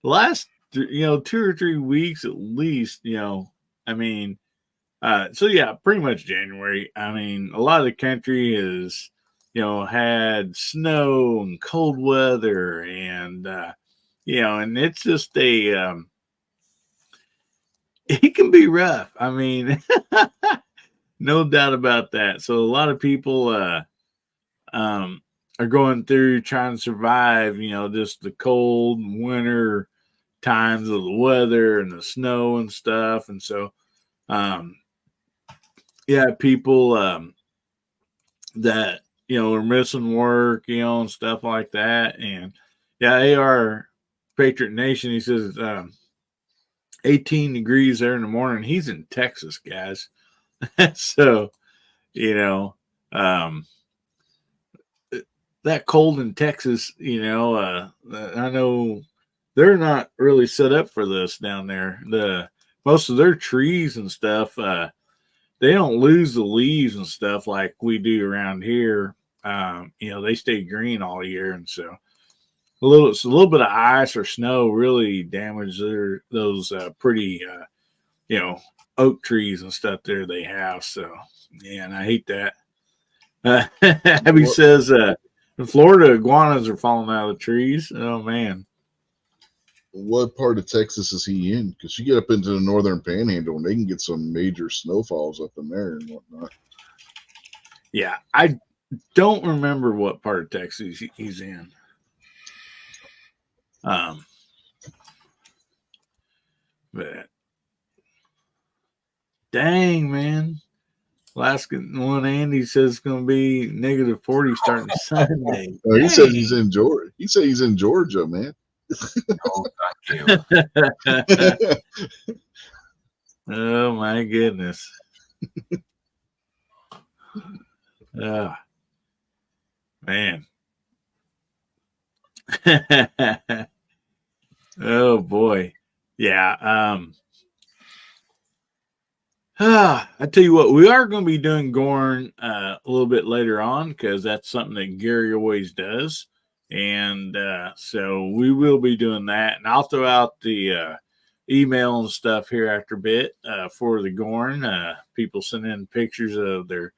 last 2 or 3 weeks at least, I mean, so yeah, pretty much January. I mean, a lot of the country has, had snow and cold weather, and and it's just it can be rough. I mean, no doubt about that. So a lot of people um are going through trying to survive, just the cold winter times of the weather and the snow and stuff. And so um yeah, people that are missing work, and stuff like that. And yeah, AR Patriot Nation, he says 18 degrees there in the morning. He's in Texas, guys. So, you know, um, that cold in Texas, I know they're not really set up for this down there. The most of their trees and stuff, they don't lose the leaves and stuff like we do around here. They stay green all year, and so it's a little bit of ice or snow really damage those pretty oak trees and stuff there they have. So yeah, and I hate that. Abby says in Florida, iguanas are falling out of the trees. Oh man. What part of Texas is he in? Because you get up into the northern panhandle and they can get some major snowfalls up in there and whatnot. Yeah, I don't remember what part of Texas he's in. But dang, man. Last one, Andy says it's going to be -40 starting Sunday. Oh, he said he's in Georgia. He said he's in Georgia, man. Oh, thank you. Oh my goodness. Man. Oh boy. Yeah. I tell you what, we are going to be doing Gorn a little bit later on because that's something that Gary always does. And so we will be doing that. And I'll throw out the email and stuff here after a bit for the Gorn. People send in pictures of their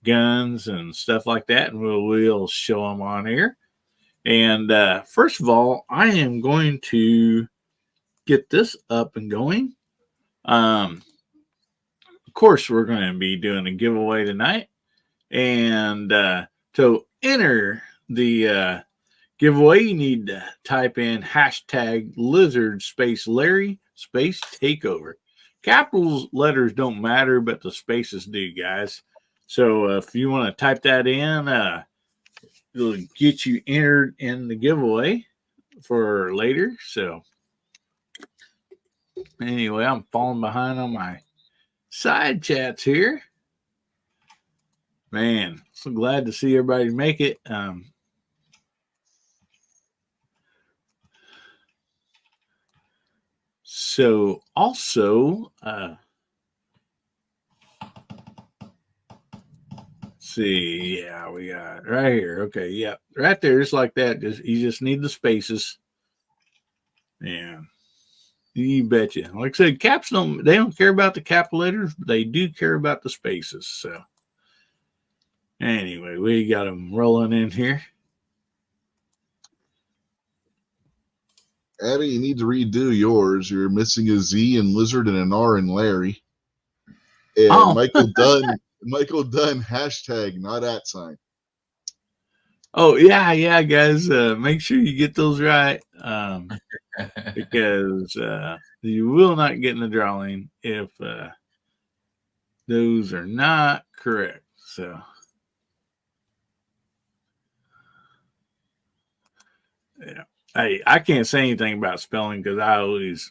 guns and stuff like that, and we'll show them on here. And first of all, I am going to get this up and going. Of course, we're going to be doing a giveaway tonight. And to enter the giveaway, you need to type in #lizard Larry takeover. Capital letters don't matter, but the spaces do, guys. So if you want to type that in, it'll get you entered in the giveaway for later. So anyway, I'm falling behind on my side chats here. Man, so glad to see everybody make it. So also, see, yeah, we got it right here. Okay, yeah, right there, just like that. You just need the spaces. Yeah, you betcha. Like I said, caps they don't care about the capital letters, but they do care about the spaces. So anyway, we got them rolling in here. Abby, you need to redo yours. You're missing a Z in Lizard and an R in Larry. And Michael Dunn, #not @. Oh yeah, guys. Make sure you get those right, because you will not get in the drawing if those are not correct. So yeah. Hey, I can't say anything about spelling because I always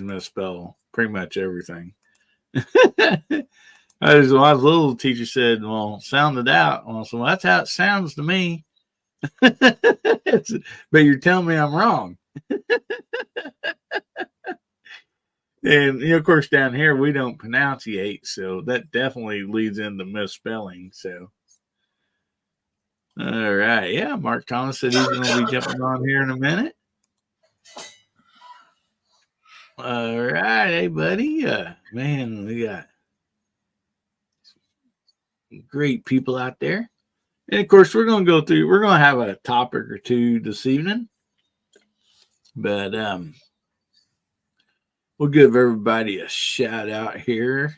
misspell pretty much everything. I was little, teacher said, "Well, sound it out." Well, so that's how it sounds to me. But you're telling me I'm wrong. And of course, down here we don't pronunciate, so that definitely leads into misspelling. So. All right. Yeah, Mark Thomas said he's going to be jumping on here in a minute. All right, hey buddy. Man, we got great people out there. And of course, we're going to have a topic or two this evening. But we'll give everybody a shout out here.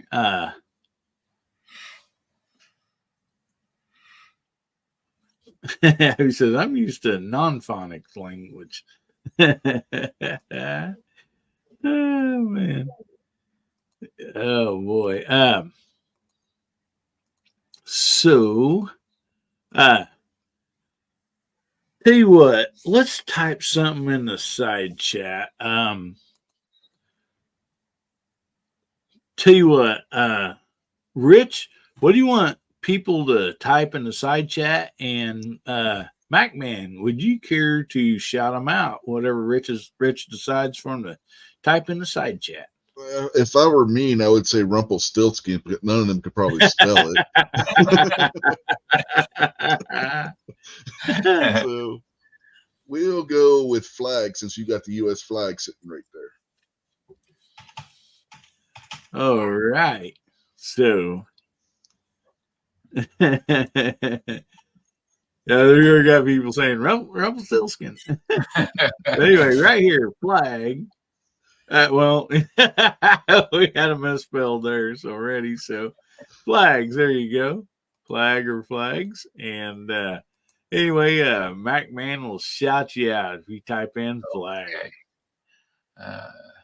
Who says, I'm used to non-phonics language. Oh, man. Oh, boy. So, tell you what, let's type something in the side chat. Tell you what, Rich, what do you want people to type in the side chat? And MacMan, would you care to shout them out? Whatever Rich decides for them to type in the side chat. If I were mean, I would say Rumpelstiltskin, but none of them could probably spell it. So we'll go with flag since you got the U.S. flag sitting right there. All right. So, yeah, there got people saying Rumpelstiltskin. Anyway, right here, flag. Well, we had a misspell there already. So, flags. There you go. Flag or flags. And anyway, MacMan will shout you out if you type in flag. Okay.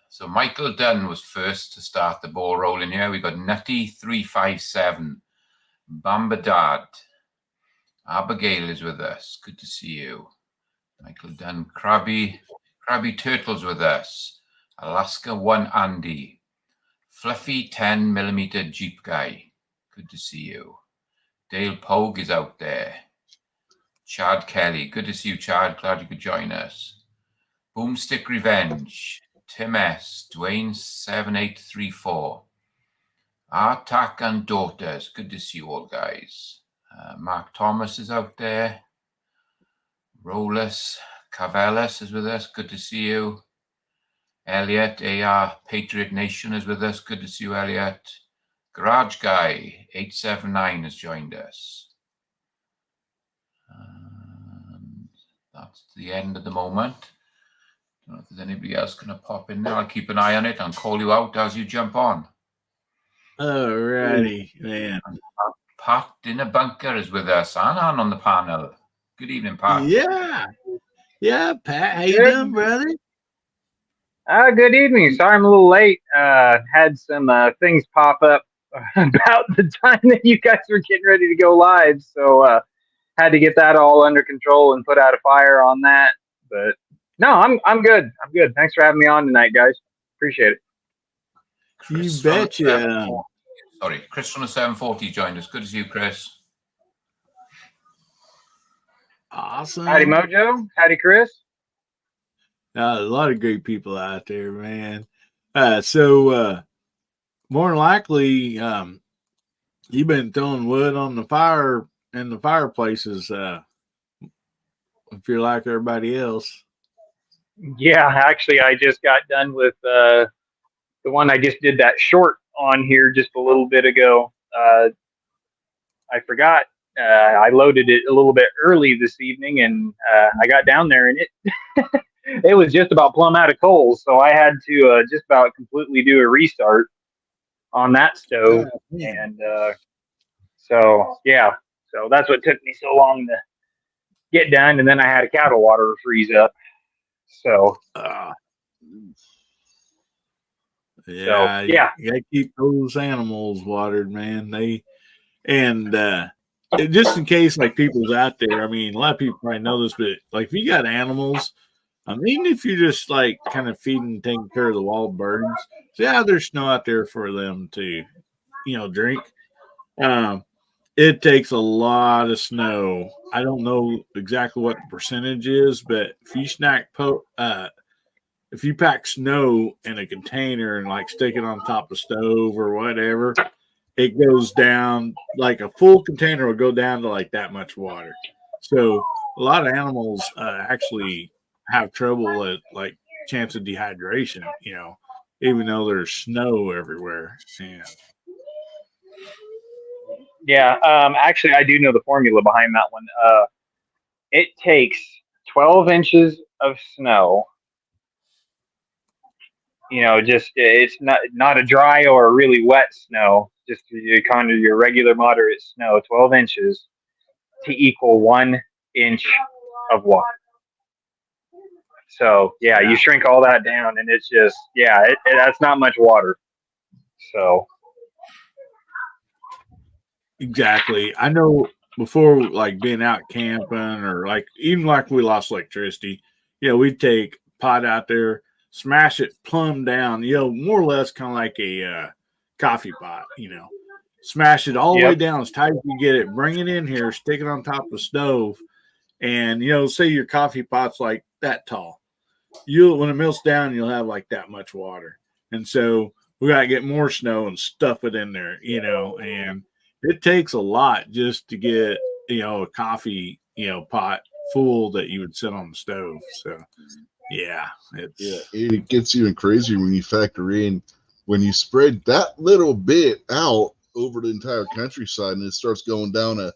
So Michael Dunn was first to start the ball rolling here. We got Nutty 357, Bambadad, Abigail is with us. Good to see you, Michael Dunn. Krabby Turtle's with us. Alaska 1 Andy, Fluffy 10mm Jeep guy. Good to see you. Dale Pogue is out there. Chad Kelly, good to see you, Chad. Glad you could join us. Boomstick Revenge, Tim S, Dwayne 7834, Artak and Daughters. Good to see you all, guys. Mark Thomas is out there. Rolus Cavellas is with us. Good to see you. Elliot, AR Patriot Nation is with us. Good to see you, Elliot. Garage Guy 879 has joined us. And that's the end at the moment. Don't know if there's anybody else going to pop in there. I'll keep an eye on it and call you out as you jump on. All righty, man. Pat Dinner Bunker is with us. Anan on the panel. Good evening, Pat. Yeah, Pat. How you doing, brother? Good evening. Sorry I'm a little late. Had some things pop up about the time that you guys were getting ready to go live, so had to get that all under control and put out a fire on that. But no, I'm good. I'm good. Thanks for having me on tonight, guys. Appreciate it. You betcha. Sorry, Chris from the 740 joined us. Good to see you, Chris. Awesome. Howdy, Mojo. Howdy, Chris. A lot of great people out there, man. So more than likely, you've been throwing wood on the fire in the fireplaces. If you're like everybody else. Yeah, actually, I just got done with the one I just did that short on here just a little bit ago. I forgot. I loaded it a little bit early this evening, and I got down there, and it was just about plumb out of coals, so I had to just about completely do a restart on that stove. And so that's what took me so long to get done, and then I had a cattle water freeze up. So you gotta keep those animals watered, man. Just in case like people's out there, I mean, a lot of people probably know this, but like if you got animals, even if you're just like kind of feeding and taking care of the wild birds, there's snow out there for them to, drink. It takes a lot of snow. I don't know exactly what the percentage is, but if you pack snow in a container and like stick it on top of the stove or whatever, it goes down, like a full container will go down to like that much water. So a lot of animals actually have trouble at like chance of dehydration, even though there's snow everywhere. Yeah. Actually, I do know the formula behind that one. It takes 12 inches of snow. Just it's not a dry or a really wet snow, just kind of your regular moderate snow, 12 inches to equal 1 inch of water. So you shrink all that down, and it's just that's not much water. So exactly, I know before, like being out camping or even we lost electricity, we'd take pot out there, smash it plumb down, more or less kind of like a coffee pot, smash it all the way down as tight as you get it, bring it in here, stick it on top of the stove, and say your coffee pot's like that tall. When it melts down, you'll have like that much water. And so we got to get more snow and stuff it in there, and it takes a lot just to get, a coffee, pot full that you would sit on the stove. So, it gets even crazier when you factor in when you spread that little bit out over the entire countryside and it starts going down a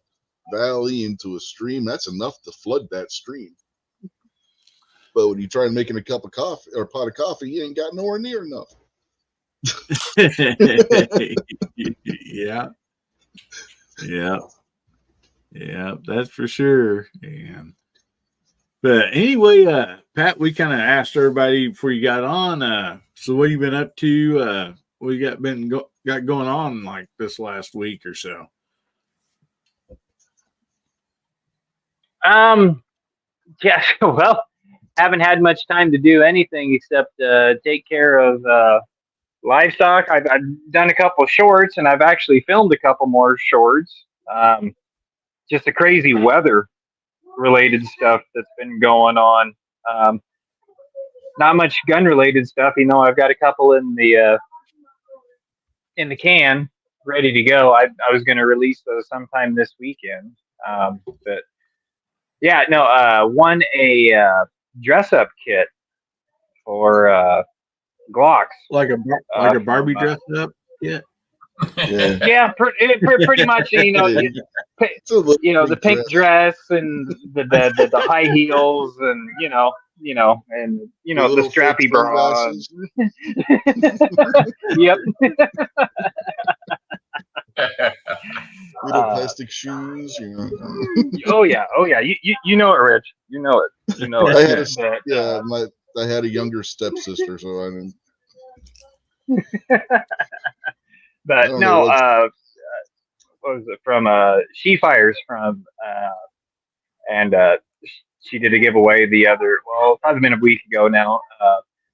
valley into a stream. That's enough to flood that stream. But when you try making a cup of coffee or a pot of coffee, you ain't got nowhere near enough. Yeah, that's for sure. But anyway, Pat, we kind of asked everybody before you got on. So what you been up to? What you got going on like this last week or so? Yeah. Well, haven't had much time to do anything except take care of livestock. I've done a couple of shorts, and I've actually filmed a couple more shorts. Just the crazy weather related stuff that's been going on. Not much gun related stuff. I've got a couple in the can ready to go. I was going to release those sometime this weekend. But won a dress up kit for Glocks. Like a Barbie dress up kit. Yeah, pretty much. The pink dress and the high heels, and the strappy bra. Yep. Little plastic shoes. Oh yeah. You know it, Rich. You know it. I had a younger stepsister, so I didn't. But no, what was it from? She Fires from, and she did a giveaway it's probably been a week ago now.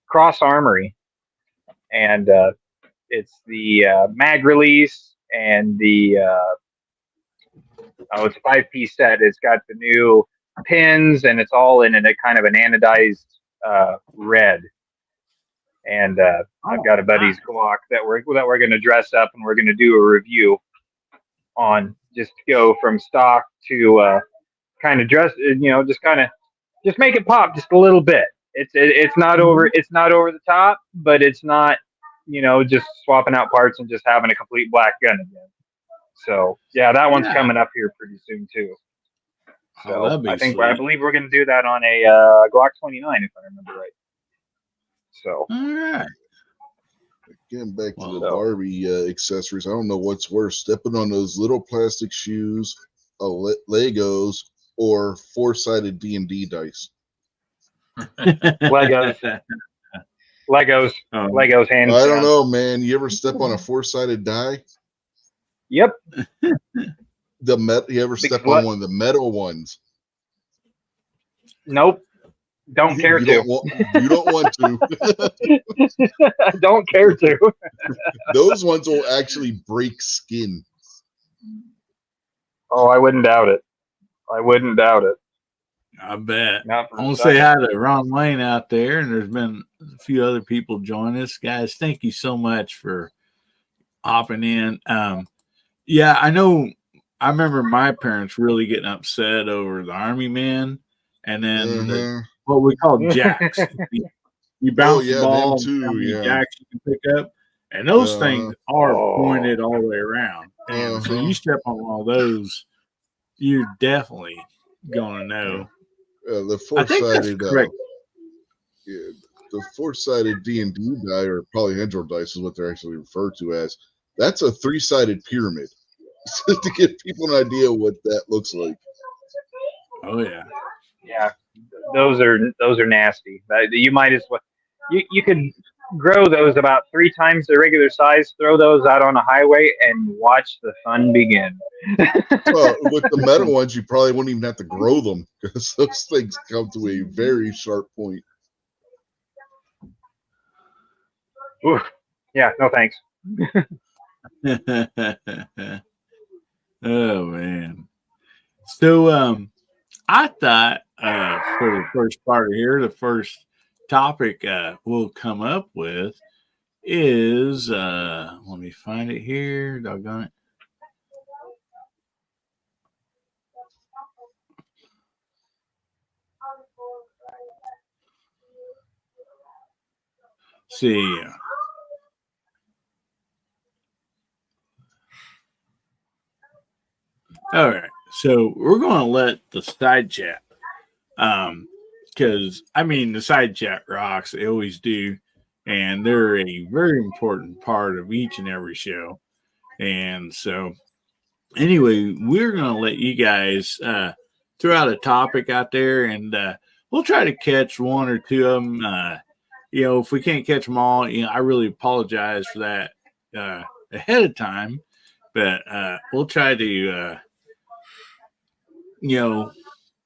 Cross Armory, and it's the mag release and the it's a 5-piece set. It's got the new pins, and it's all in a kind of an anodized red. And I've got a buddy's Glock that we're going to dress up, and we're going to do a review on, just go from stock to kind of dress, just make it pop just a little bit. It's not over the top, but it's not, just swapping out parts and just having a complete black gun again. So that one's coming up here pretty soon too. So I believe we're going to do that on a Glock 29, if I remember right. So all right. Getting back to the Barbie accessories, I don't know what's worse: stepping on those little plastic shoes, Legos, or 4-sided D&D dice. Legos, hands. I don't know, man. You ever step on a 4-sided die? Yep. You ever step on one of the metal ones? Nope. Don't care to. You don't want to. Don't care to. Those ones will actually break skin. Oh, I wouldn't doubt it. I bet. I want to say hi to Ron Wayne out there, and there's been a few other people join us. Guys, thank you so much for hopping in. I know. I remember my parents really getting upset over the Army men, and then what we call jacks. You bounce yeah, the ball, them too, how many yeah. jacks you can pick up, and those Uh-huh. things are Oh. pointed all the way around. And so you step on one of those, you're definitely gonna know. The I think that's four-sided, correct. yeah, the four-sided D&D die, or polyhedral dice is what they're actually referred to as. That's a 3-sided pyramid. To give people an idea what that looks like. Oh yeah. Yeah, those are nasty. You might as well. You could grow those about 3 times the regular size. Throw those out on a highway and watch the fun begin. Well, with the metal ones, you probably wouldn't even have to grow them because those things come to a very sharp point. Oof. Yeah, no thanks. Oh man. So I thought for the first part of here, the first topic we'll come up with is let me find it here. Doggone it. See. All right. So we're going to let the side chat, because I mean the side chat rocks. They always do, and they're a very important part of each and every show. And so, anyway, we're going to let you guys throw out a topic out there, and we'll try to catch one or two of them. If we can't catch them all, I really apologize for that ahead of time, but we'll try to.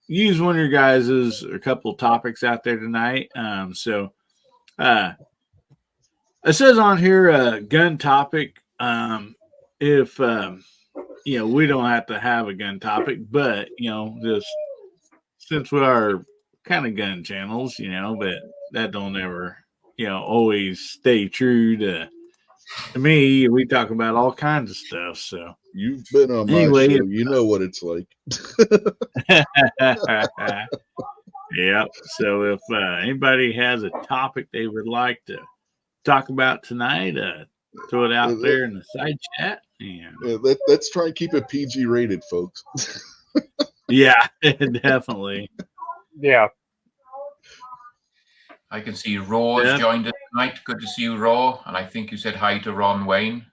Use one of your guys's a couple of topics out there tonight. So it says on here gun topic. If we don't have to have a gun topic, but just since we are kind of gun channels, but that don't ever always stay true to me. We talk about all kinds of stuff. So You've been on my Anyway, show. You know what it's like. yeah. So if anybody has a topic they would like to talk about tonight, throw it out there in the side chat. And let's try and keep it PG rated, folks. yeah, definitely. Yeah. I can see Raw has joined us tonight. Good to see you, Raw. And I think you said hi to Ron Wayne.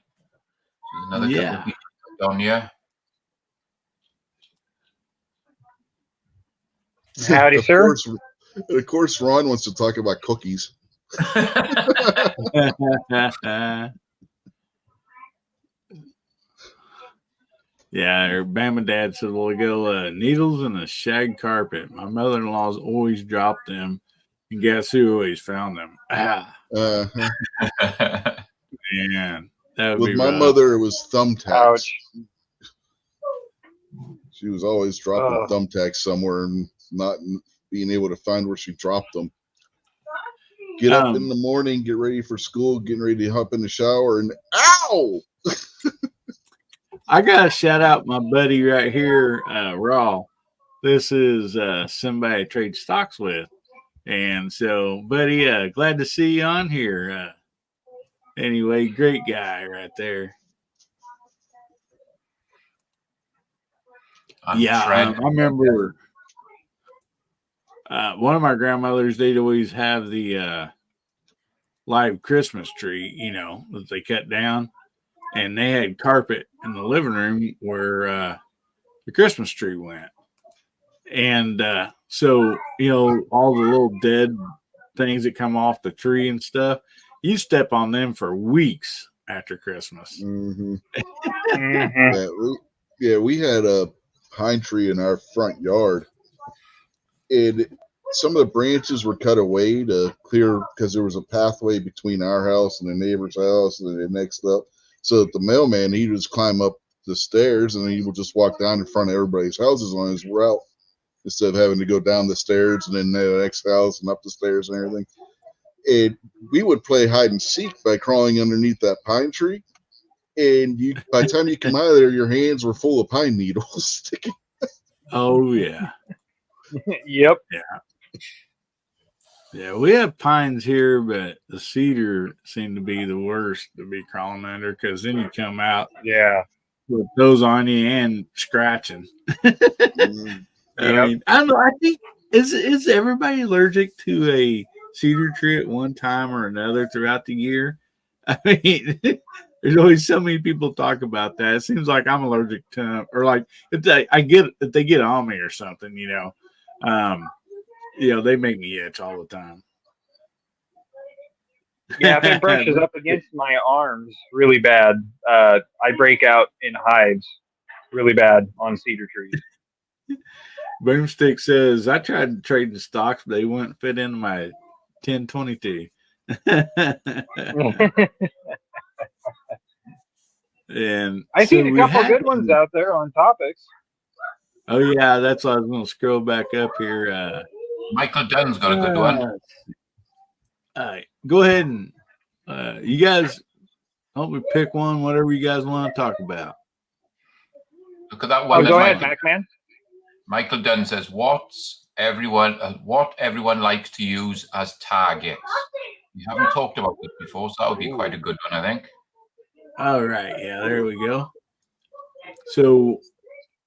There's another couple of people on here. Howdy, sir. Of course, Ron wants to talk about cookies. Yeah, her Bama dad said, "Well, go needles and a shag carpet. My mother-in-law's always dropped them, and guess who always found them? Man, that would With be my rough. mother, it was thumbtacks. Ouch. She was always dropping thumbtacks somewhere and not being able to find where she dropped them. Get up in the morning, get ready for school, getting ready to hop in the shower, and ow! I got to shout out my buddy right here, Raw. This is somebody I trade stocks with. And so, buddy, glad to see you on here. Anyway, great guy right there. I remember one of my grandmothers, they'd always have the live Christmas tree, that they cut down. And they had carpet in the living room where the Christmas tree went. And so, all the little dead things that come off the tree and stuff, you step on them for weeks after Christmas. Mm-hmm. Mm-hmm. We had a pine tree in our front yard. And some of the branches were cut away to clear because there was a pathway between our house and the neighbor's house and the next up. So that the mailman, he would just climb up the stairs and he would just walk down in front of everybody's houses on his route instead of having to go down the stairs and then the next house and up the stairs and everything. And we would play hide and seek by crawling underneath that pine tree. And by the time you come out of there, your hands were full of pine needles sticking. Oh, yeah. Yep. Yeah. Yeah, we have pines here, but the cedar seem to be the worst to be crawling under because then you come out Yeah. with those on you and scratching. Mm. I Yep. mean, I don't know. I think is everybody allergic to a cedar tree at one time or another throughout the year? I mean, there's always so many people talk about that. It seems like I'm allergic to them, or like if they get on me or something, they make me itch all the time. Yeah, if it brushes up against my arms really bad, I break out in hives really bad on cedar trees. Boomstick says I tried trading stocks, but they wouldn't fit into my 1022. And I've so seen a we couple had. good ones out there on topics. Oh yeah, that's why I was going to scroll back up here. Michael Dunn's got a good one. All right, go ahead and you guys help me pick one, whatever you guys want to talk about. Look at that one. Oh, go ahead, Michael, Macman. Michael Dunn says, what everyone likes to use as targets. We haven't talked about this before, so that would be quite a good one, I think. All right, yeah, there we go. So,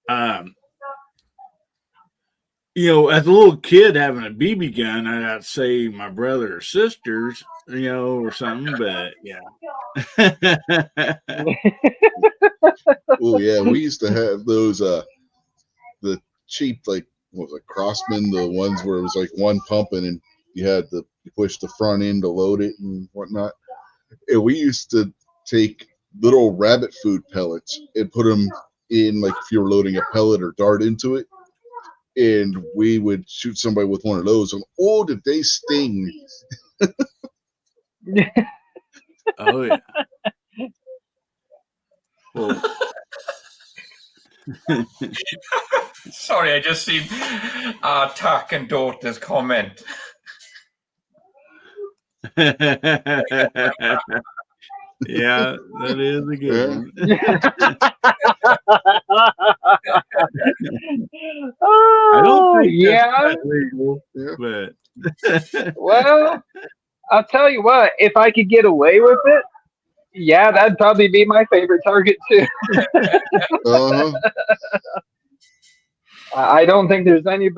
as a little kid having a BB gun, I'd say my brother or sisters, or something, but yeah. Oh yeah, we used to have those the cheap, like, what was it, Crossman, the ones where it was like one pumping and you push the front end to load it and whatnot. And we used to take little rabbit food pellets and put them in, like if you were loading a pellet or dart into it, and we would shoot somebody with one of those, and did they sting. Oh yeah. Well, sorry, I just seen Tack and Daughter's comment. Yeah, that is a good one. I don't think that's legal, but well, I'll tell you what, if I could get away with it, yeah, that'd probably be my favorite target too. I don't think there's any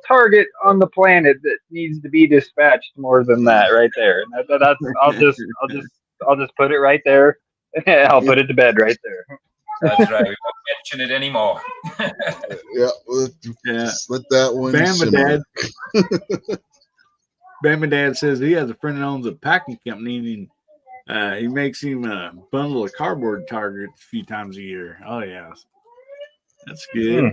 target on the planet that needs to be dispatched more than that right there. And that's I'll just put it right there. I'll put it to bed right there. That's right. We won't mention it anymore. Just let that one Bama Dad says he has a friend that owns a packing company and he makes him a bundle of cardboard targets a few times a year. Oh yeah, that's good.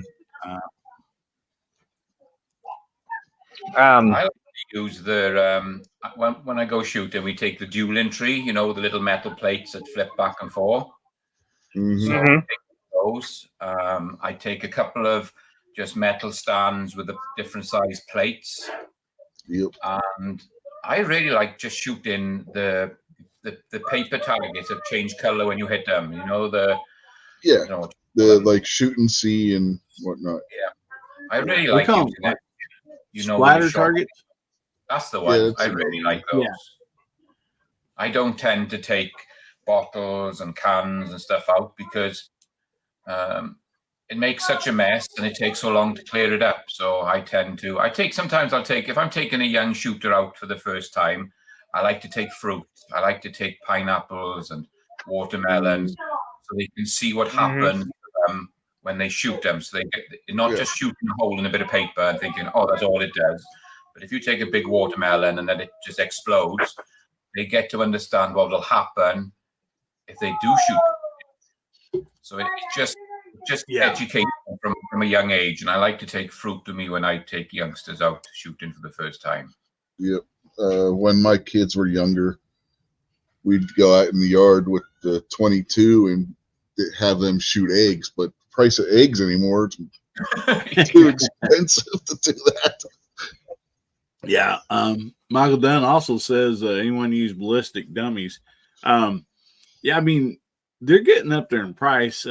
I like to use the when I go shooting, we take the dual entry, the little metal plates that flip back and forth. So I take those. I take a couple of just metal stands with the different size plates. Yep. And I really like just shooting the paper targets that change color when you hit them. The like shoot and see and whatnot. Yeah, I really like using that. Splatter targets. That's the one. Yeah, I really like those. Yeah. I don't tend to take bottles and cans and stuff out because it makes such a mess and it takes so long to clear it up. So sometimes if I'm taking a young shooter out for the first time, I like to take fruit. I like to take pineapples and watermelons so they can see what happens when they shoot them. So they're not just shooting a hole in a bit of paper and thinking, oh, that's all it does. But if you take a big watermelon and then it just explodes, they get to understand what will happen if they do shoot. So it's just education from a young age. And I like to take fruit with me when I take youngsters out shooting for the first time. Yep. When my kids were younger, we'd go out in the yard with the 22 and have them shoot eggs. But the price of eggs anymore, it's too expensive to do that. Yeah. Michael Dunn also says anyone use ballistic dummies. Yeah, I mean, they're getting up there in price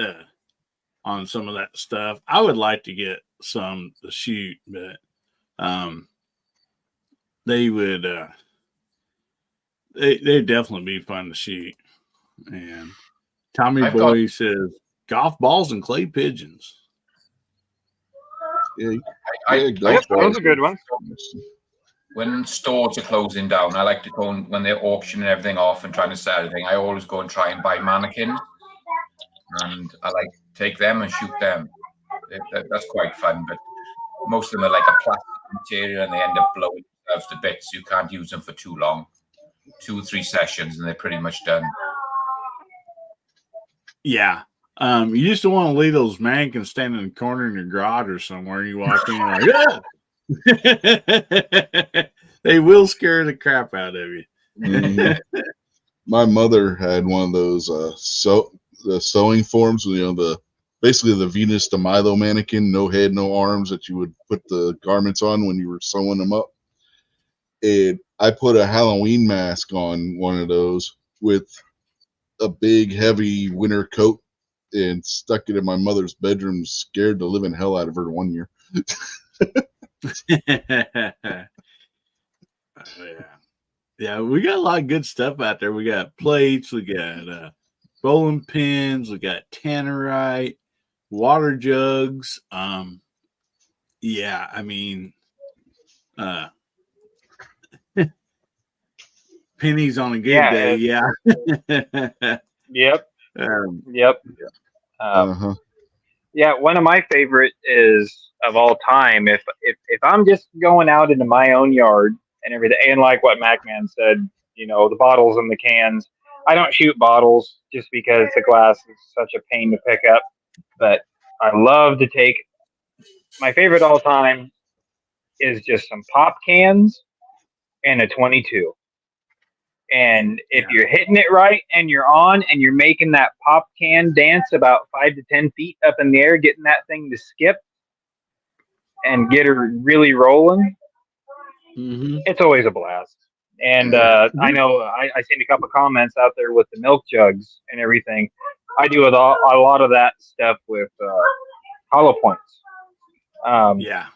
on some of that stuff. I would like to get some to shoot, but they would they'd definitely be fun to shoot. And Tommy Boy says golf balls and clay pigeons. Yeah, those are good ones. When stores are closing down, I like to go and when they're auctioning everything off and trying to sell everything, I always go and try and buy mannequins, and I like to take them and shoot them. That's quite fun, but most of them are like a plastic material and they end up blowing themselves to bits. You can't use them for too long, 2 or 3 sessions, and they're pretty much done. Yeah. You just don't want to leave those mannequins standing in the corner in your garage or somewhere. You walk in like, ah! They will scare the crap out of you. My mother had one of those the sewing forms, basically the Venus de Milo mannequin, no head, no arms, that you would put the garments on when you were sewing them up. And I put a Halloween mask on one of those with a big, heavy winter coat and stuck it in my mother's bedroom, scared the living hell out of her 1 year. Yeah, we got a lot of good stuff out there. We got plates, we got bowling pins, we got tannerite, water jugs. Yeah, I mean, pennies on a good day. Yeah. Yep. Yep. Uh-huh. Yeah, one of my favorite is of all time. If I'm just going out into my own yard and everything, and like what MacMan said, the bottles and the cans. I don't shoot bottles just because the glass is such a pain to pick up. But I love to take. My favorite all time is just some pop cans and a 22. And if you're hitting it right and you're on and you're making that pop can dance about 5 to 10 feet up in the air, getting that thing to skip and get her really rolling, it's always a blast. And I know I seen a couple of comments out there with the milk jugs and everything. I do a lot of that stuff with hollow points. Yeah.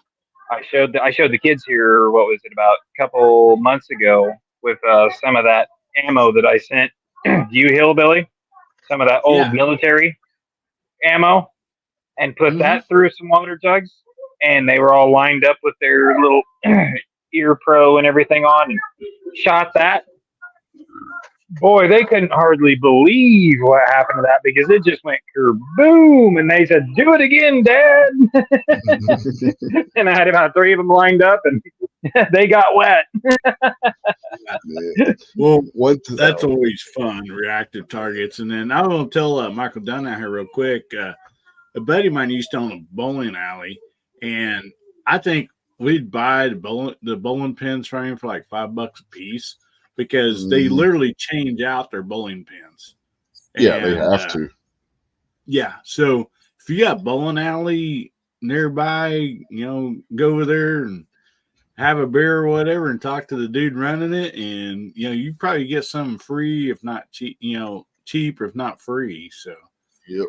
I showed the kids here, what was it, about a couple months ago, with some of that ammo that I sent you, Hillbilly, some of that old military ammo, and put that through some water jugs, and they were all lined up with their little ear pro and everything on, and shot that. Boy, they couldn't hardly believe what happened to that because it just went kerboom, and they said, "Do it again, Dad." And I had about 3 of them lined up, and they got wet. Well, that's always fun, reactive targets. And then I want to tell Michael Dunn out here real quick. A buddy of mine used to own a bowling alley, and I think we'd buy the bowling pins from him for like $5 a piece because they literally change out their bowling pins. Yeah, they have to. Yeah, so if you got a bowling alley nearby, go over there and have a beer or whatever and talk to the dude running it, and you probably get something free, if not cheap, cheap or if not free. So yep.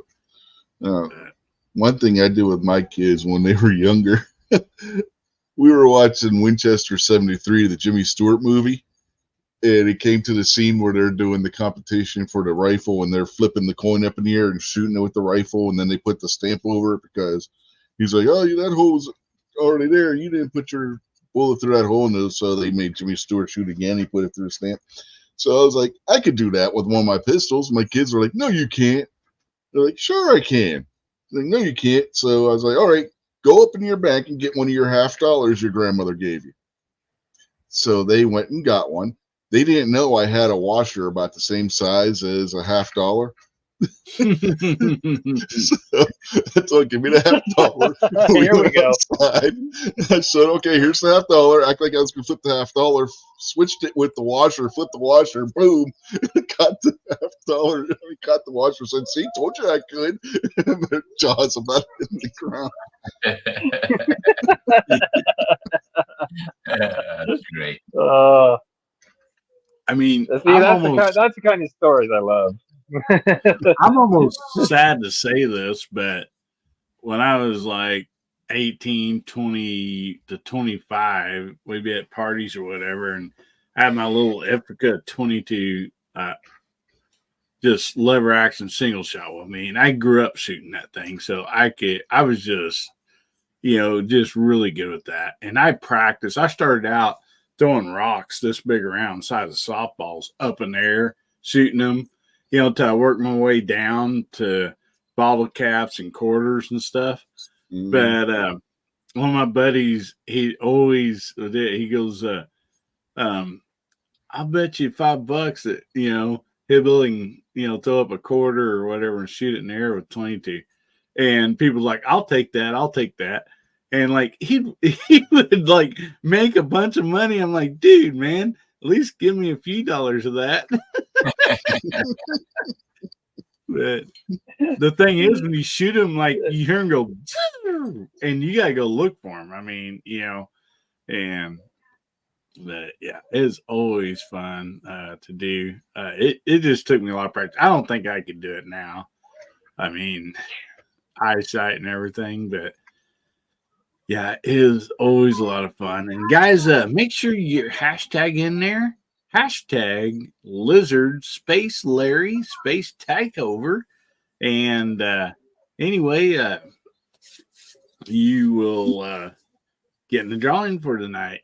One thing I did with my kids when they were younger, we were watching Winchester 73, the Jimmy Stewart movie, and it came to the scene where they're doing the competition for the rifle, and they're flipping the coin up in the air and shooting it with the rifle, and then they put the stamp over it because he's like, "Oh, that hole's already there. You didn't put your bullet through that hole." And so they made Jimmy Stewart shoot again. He put it through a stamp. So I was like, I could do that with one of my pistols. My kids were like, "No, you can't." They're like, "Sure, I can." I'm like, "No, you can't." So I was like, "All right, go up in your bank and get one of your $50 your grandmother gave you." So they went and got one. They didn't know I had a washer about the same size as a $50. So I told, "Give me the $50." Here we go. Outside. I said, "Okay, here's the $50. Act like I was gonna flip the $50. Switched it with the washer, flipped the washer, boom, got the $50. Got the washer. Said, "See, told you I could." And their jaws about in the ground. That's great. I mean, See, that's the kind of stories I love. I'm almost sad to say this, but when I was like 18, 20 to 25. We'd be at parties or whatever, and I had my little Epica 22 just lever action single shot with me, and I grew up shooting that thing, so I was just, just really good with that. And I practiced. I started out throwing rocks this big around, the size of softballs, up in the air, shooting them, till I worked my way down to bottle caps and quarters and stuff. But one of my buddies, he always did. He goes, "I'll bet you $5 that hillbilly can throw up a quarter or whatever and shoot it in the air with 22." And people like, "I'll take that." And like he would like make a bunch of money. I'm like, dude, man, at least give me a few dollars of that. But the thing is, when you shoot him, like you hear him go, and you gotta go look for him. I mean, but yeah, it's always fun to do. It just took me a lot of practice. I don't think I could do it now. I mean, eyesight and everything, but yeah, it is always a lot of fun. And guys, make sure you get hashtag in there. Hashtag lizard space Larry space takeover. And anyway, you will get in the drawing for tonight.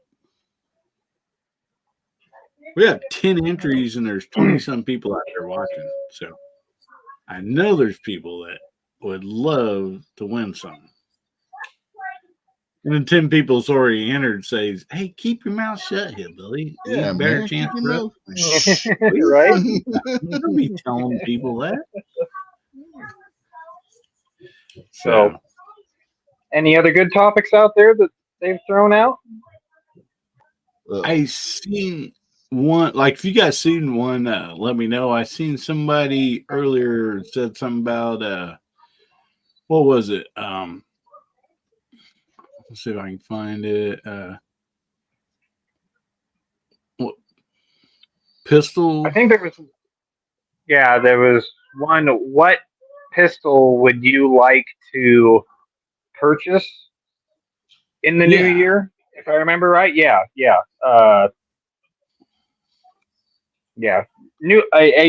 We have 10 entries and there's 20 some people out there watching. So I know there's people that would love to win something. And then 10 people's already entered says, "Hey, keep your mouth shut, hillbilly. Yeah, better man, chance keep for your us." Right? Don't be telling people that. So, any other good topics out there that they've thrown out? I seen one, like if you guys seen one, let me know. I seen somebody earlier said something about what was it? Let's see if I can find it. What pistol? I think there was one. What pistol would you like to purchase in the new year? If I remember right, yeah. A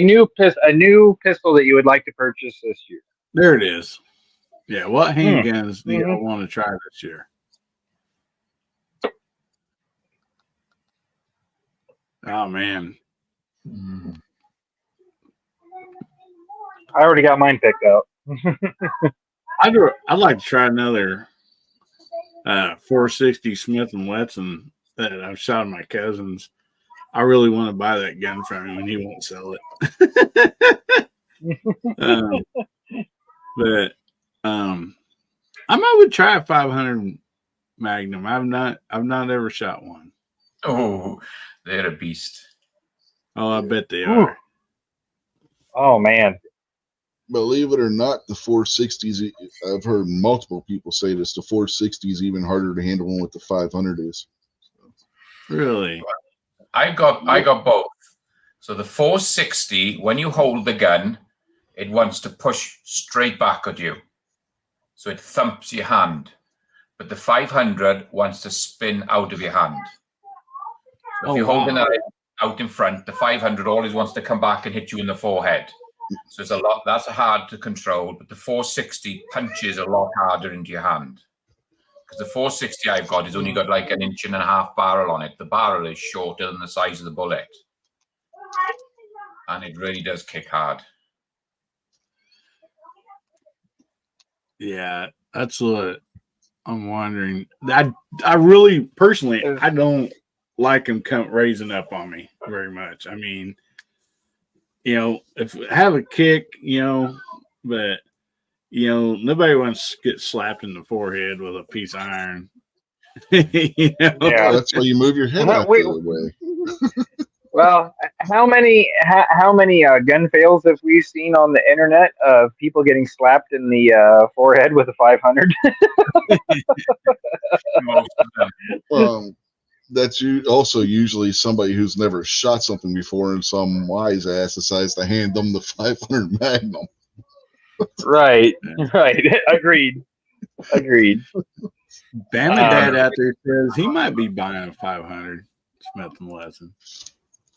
new pistol that you would like to purchase this year. There it is. Yeah, what handguns do you want to try this year? Oh man, I already got mine picked out. I'd like to try another 460 Smith and Wesson that I've shot my cousins. I really want to buy that gun from him, and he won't sell it. But I might would try a 500 Magnum. I've not ever shot one. Oh, they're a beast. Oh, I bet they are. Oh man. Believe it or not, the 460s, I've heard multiple people say this, the 460 is even harder to handle than what the 500 is. Really? I got both. So the 460, when you hold the gun, it wants to push straight back at you. So it thumps your hand. But the 500 wants to spin out of your hand. So if you're holding it out in front, the 500 always wants to come back and hit you in the forehead. So it's that's hard to control, but the 460 punches a lot harder into your hand. Because the 460 I've got is only got like 1.5 inch barrel on it. The barrel is shorter than the size of the bullet. And it really does kick hard. Yeah, that's what I'm wondering. I really, personally, I don't like them raising up on me very much. I mean, if I have a kick, but, nobody wants to get slapped in the forehead with a piece of iron. Yeah, that's why you move your head out the other way. Well, how many gun fails have we seen on the internet of people getting slapped in the forehead with a 500? Most of them. That's also usually somebody who's never shot something before, and some wise ass decides to hand them the 500 Magnum. Right. Agreed. Bama Dad out there says he might be buying a 500 Smith & Wesson.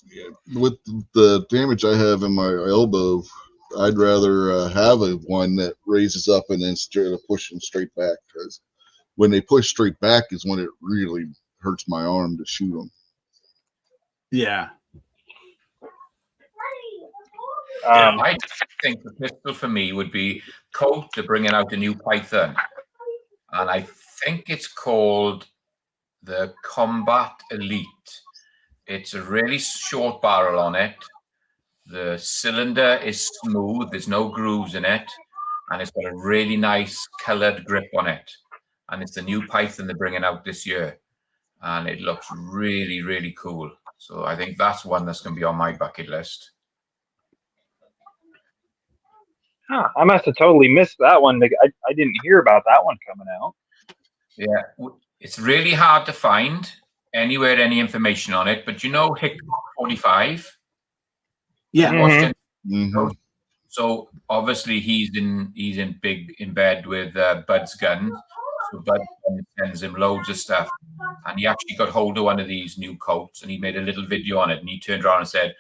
Yeah, with the damage I have in my elbow, I'd rather have a one that raises up and then instead of pushing straight back, because when they push straight back is when it really hurts my arm to shoot them. Yeah. I think the pistol for me would be Colt. They're bringing out a new Python, and I think it's called the Combat Elite. It's a really short barrel on it. The cylinder is smooth. There's no grooves in it, and it's got a really nice colored grip on it. And it's the new Python they're bringing out this year, and it looks really, really cool. So I think that's one that's going to be on my bucket list. Huh, I must have totally missed that one. I didn't hear about that one coming out. Yeah, it's really hard to find anywhere any information on it. But you know, Hickok 45. Yeah. Mm-hmm. So obviously he's in bed with Bud's gun. So Bud sends him loads of stuff, and he actually got hold of one of these new Colts, and he made a little video on it, and he turned around and said,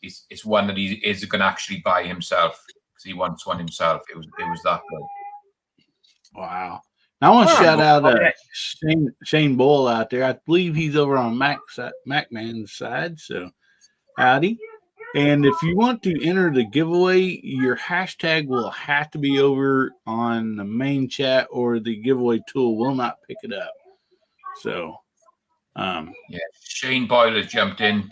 "It's one that he is going to actually buy himself because he wants one himself." It was that good. Wow. I want to shout out Shane Boyle out there. I believe he's over on MacMan's side. So howdy. And if you want to enter the giveaway, your hashtag will have to be over on the main chat, or the giveaway tool will not pick it up. So, yeah, Shane Boyle has jumped in.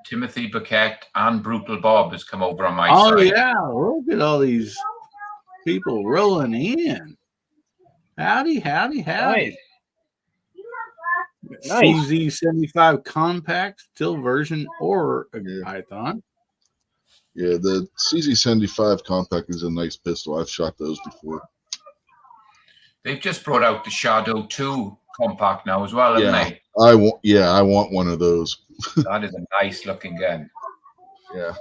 Timothy Burkett and Brutal Bob has come over on my side. Oh yeah, look at all these people rolling in. Howdy. Nice. CZ75 compact, still version, or a Python. Yeah, the CZ75 compact is a nice pistol. I've shot those before. They've just brought out the Shadow 2 compact now as well, haven't they? I want one of those. That is a nice looking gun. Yeah.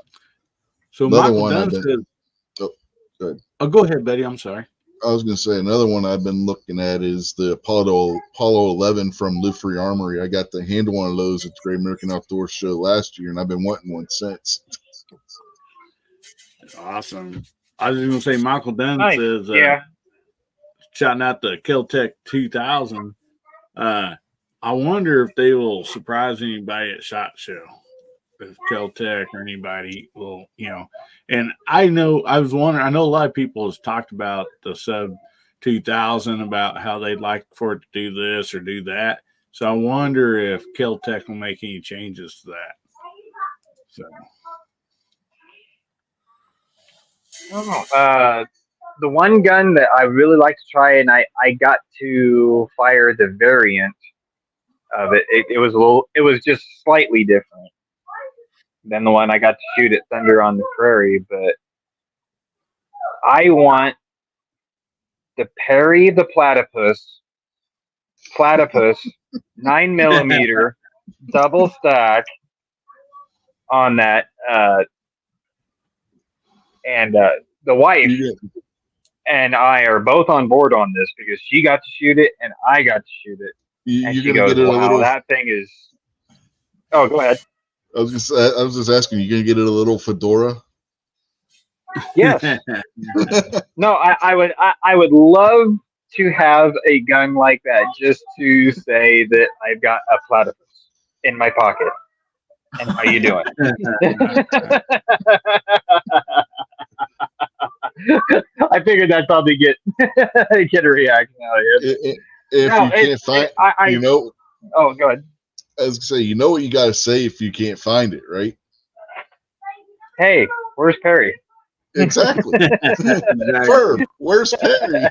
So another Michael one Dunn says, good. Oh, go ahead, Betty. I'm sorry. I was going to say another one I've been looking at is the Apollo 11 from Lufrey Armory. I got the handle one of those at the Great American Outdoor Show last year, and I've been wanting one since. Awesome. I was going to say Michael Dunn says, shouting out the Kel-Tec 2000. I wonder if they will surprise anybody at SHOT Show. If Kel-Tec or anybody will, and I know a lot of people has talked about the sub 2000, about how they'd like for it to do this or do that. So I wonder if Kel-Tec will make any changes to that. So. The one gun that I really like to try, and I got to fire the variant of it. It was just slightly different than the one I got to shoot at Thunder on the Prairie, but I want the Perry the Platypus 9mm double stack on that, and the wife and I are both on board on this because she got to shoot it and I got to shoot it. And she goes, "Wow, that thing is." Oh, go ahead. I was just asking, you gonna get it a little fedora? Yes. No, I would love to have a gun like that, just to say that I've got a platypus in my pocket. And how you doing? I figured I'd probably get a reaction out of it. If you can't find, Oh, go ahead. I was gonna say, you know what you got to say if you can't find it, right? Hey, where's Perry? Exactly. Verb, where's Perry?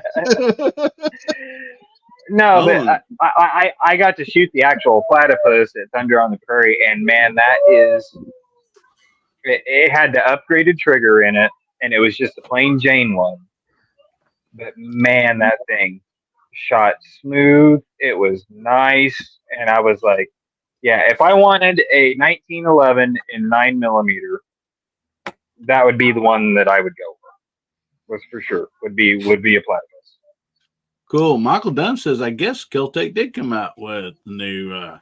No, but I got to shoot the actual platypus at Thunder on the Prairie, and man, it had the upgraded trigger in it, and it was just a plain Jane one. But man, that thing shot smooth. It was nice, and I was like, yeah, if I wanted a 1911 in 9mm, that would be the one that I would go for. Was for sure would be a platypus. Cool. Michael Dunn says, I guess Keltec did come out with the new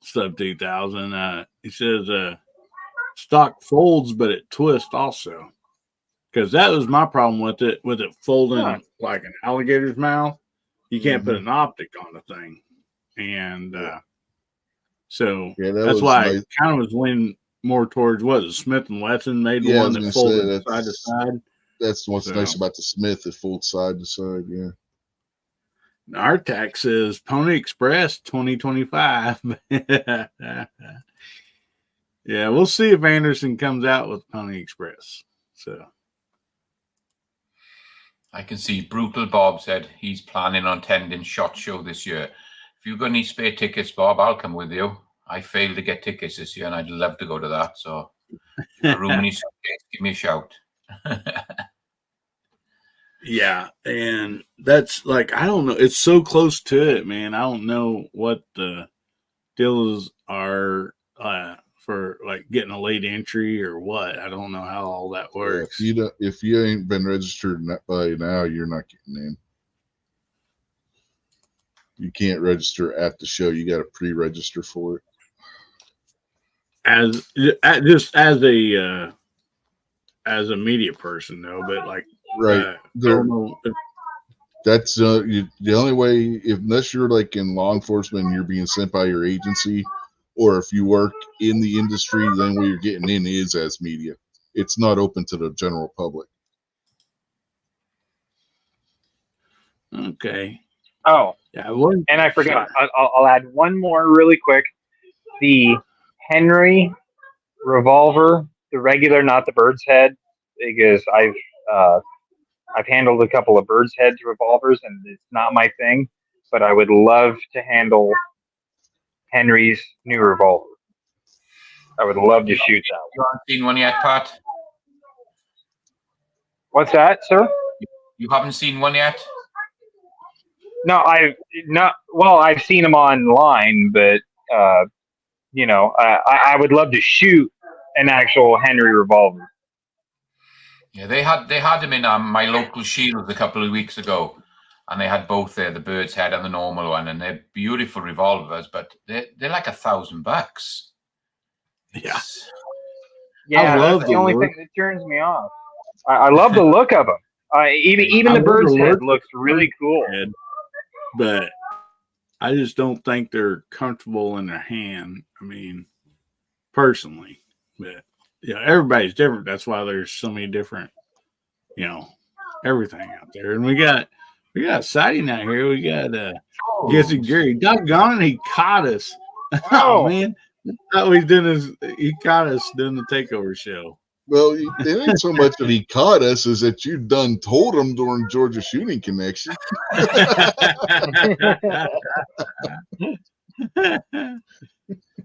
Sub 2000. He says stock folds, but it twists also. Because that was my problem with it folding like an alligator's mouth. You can't put an optic on the thing. And so that's why I kind of was leaning more towards, what is it, Smith & Wesson made the one that folded side to side. That's what's nice about the Smith. It folds side to side, yeah. Our tax says Pony Express 2025. Yeah, we'll see if Anderson comes out with Pony Express. So I can see Brutal Bob said he's planning on attending SHOT Show this year. If you've got any spare tickets, Bob, I'll come with you. I failed to get tickets this year, and I'd love to go to that. So, a room in your suitcase, give me a shout. Yeah, and that's like, I don't know. It's so close to it, man. I don't know what the deals are for like getting a late entry or what. I don't know how all that works. If you ain't been registered by now, you're not getting in. You can't register at the show. You got to pre-register for it. As a media person, though, but like. Right. That's the only way, unless you're like in law enforcement and you're being sent by your agency, or if you work in the industry, then where you're getting in is as media. It's not open to the general public. Okay. Oh, yeah. And I forgot. I'll add one more really quick. The Henry revolver, the regular, not the bird's head, because I've handled a couple of bird's heads revolvers, and it's not my thing, but I would love to handle Henry's new revolver. I would love to shoot that one. You haven't seen one yet, Pat? What's that, sir? You haven't seen one yet? No, I've seen them online, but I would love to shoot an actual Henry revolver. Yeah, they had them in my local Shields a couple of weeks ago, and they had both there, the bird's head and the normal one, and they're beautiful revolvers, but they're like $1,000. Yeah, that's the only thing that turns me off. I love the look of them. Even the bird's head looks really cool, but I just don't think they're comfortable in their hand. I mean, personally, but. Yeah, everybody's different. That's why there's so many different, everything out there. And we got a sighting out here. We got Guessy Gary. Doggone it, he caught us. Oh man, he caught us doing the takeover show. Well, it ain't so much that he caught us as that you done told him during Georgia Shooting Connection.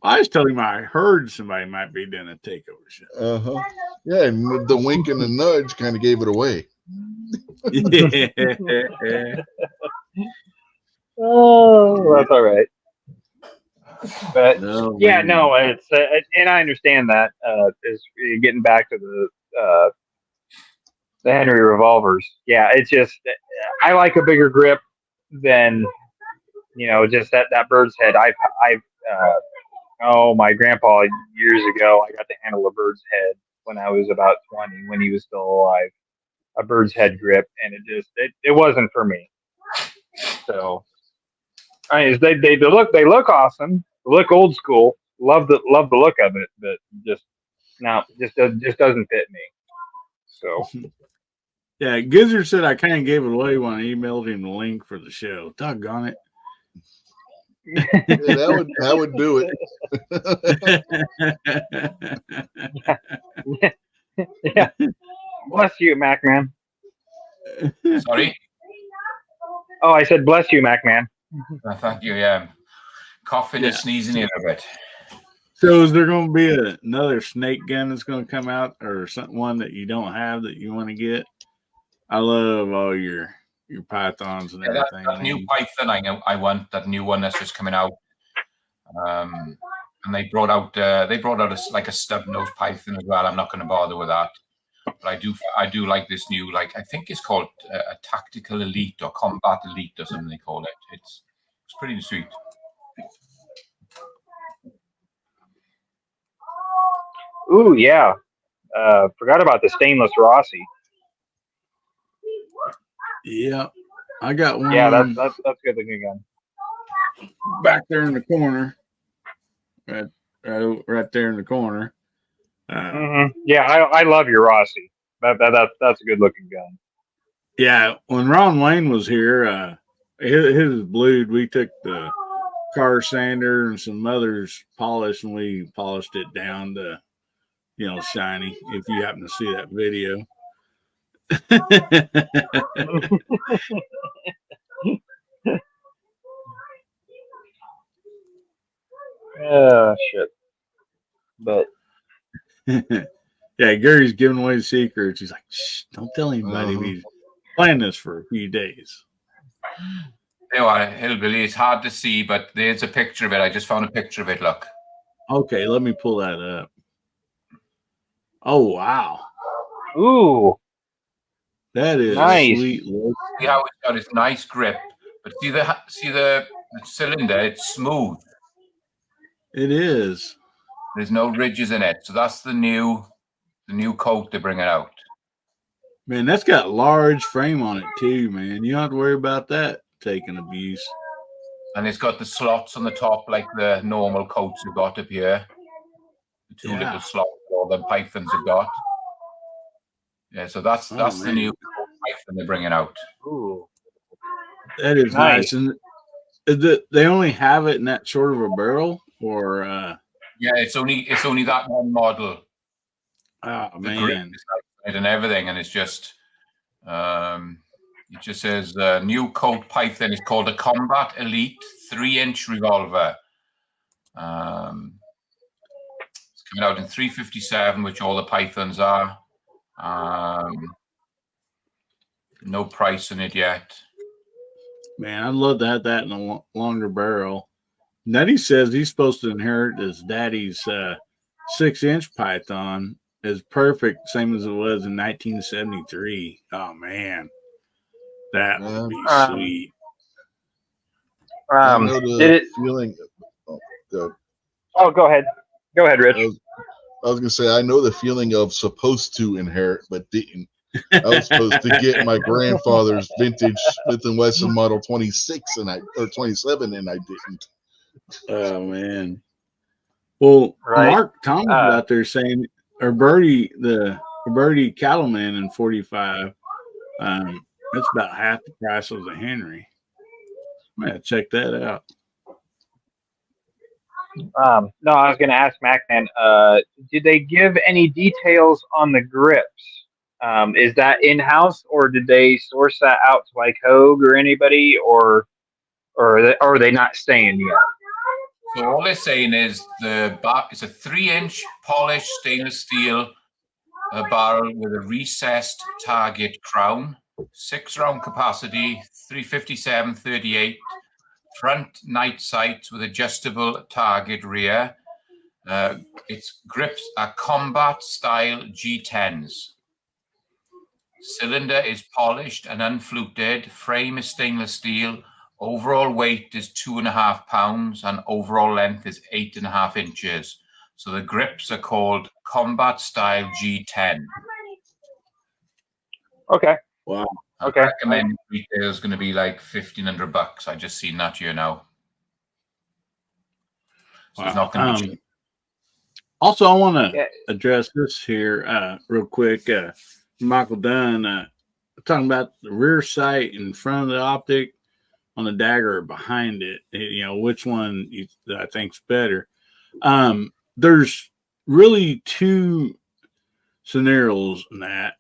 I was telling him I heard somebody might be doing a takeover show. Yeah, and the wink and the nudge kind of gave it away. Yeah. Oh, that's all right. But it's and I understand that. Is getting back to the Henry revolvers. Yeah, it's just I like a bigger grip than just that bird's head. My grandpa years ago, I got to handle a bird's head when I was about 20, when he was still alive. A bird's head grip, and it wasn't for me. So, they look awesome, they look old school. Love the look of it, but just doesn't fit me. So. Yeah, Gizzard said I kind of gave it away when I emailed him the link for the show. Doggone it. Yeah, that would do it. Yeah. Bless you, Mac Man. Sorry? Oh, I said bless you, Mac Man. Thank you. Yeah, coughing and sneezing here a bit. So, is there going to be another snake gun that's going to come out, or one that you don't have that you want to get? I love all your pythons and everything. That new python I want, that new one that's just coming out. And they brought out a stub nose python as well. I'm not going to bother with that. But I do like this new, like, I think it's called a tactical elite or combat elite or something they call it. It's pretty sweet. Ooh, yeah. Forgot about the stainless Rossi. Yeah, I got one. Yeah, that's good looking gun. Back there in the corner, right there in the corner. Yeah, I love your Rossi. That's a good looking gun. Yeah, when Ron Wayne was here, his is blued. We took the car sander and some others polish, and we polished it down to, shiny. If you happen to see that video. Shit. But yeah, Gary's giving away the secrets. He's like, shh, don't tell anybody. He's playing this for a few days. You know what, hillbilly, it's hard to see, but there's a picture of it. I just found a picture of it. Look. Okay, let me pull that up. Oh, wow. Ooh. That is nice. Sweet. See how it's got its nice grip, but see the cylinder, it's smooth. It is. There's no ridges in it, so that's the new coat they're bringing out. Man, that's got large frame on it too, man. You don't have to worry about that taking abuse. And it's got the slots on the top like the normal coats you've got up here. The two little slots all the pythons have got. Yeah, so that's the new python they're bringing out. Ooh. That is nice. And they only have it in that short of a barrel, or yeah, it's only that one model. Oh the man. And everything, and it's just it just says new coat python is called a Combat Elite 3-inch revolver. It's coming out in 357, which all the pythons are. No price on it yet. Man, I'd love to have that in a longer barrel. Nettie says he's supposed to inherit his daddy's 6-inch python. Is perfect, same as it was in 1973. Oh man, that would be sweet. I know the feeling. Go ahead, Rich. I was gonna say I know the feeling of supposed to inherit but didn't. I was supposed to get my grandfather's vintage Smith & Wesson Model 26 or 27, and I didn't. Oh man. Well, Mark Thomas out there saying, or Birdie, the Birdie Cattleman in 45, that's about half the price of the Henry. I'm gonna check that out. No, I was going to ask Macman, did they give any details on the grips? Is that in-house, or did they source that out to like Hogue or anybody, or are they not saying yet? So all they're saying is it's a 3-inch polished stainless steel barrel with a recessed target crown, 6-round capacity, 357-38, front night sights with adjustable target rear. Its grips are combat style G10s. Cylinder is polished and unfluted. Frame is stainless steel. Overall weight is 2.5 pounds and overall length is 8.5 inches. So the grips are called combat style G10. Okay. Wow. Okay. I recommend retail is going to be like $1,500. I just seen that here now. So it's not going to be cheap. Also, I want to address this here real quick. Michael Dunn talking about the rear sight in front of the optic on the dagger or behind it. You know, which one I think's better. There's really two scenarios in that.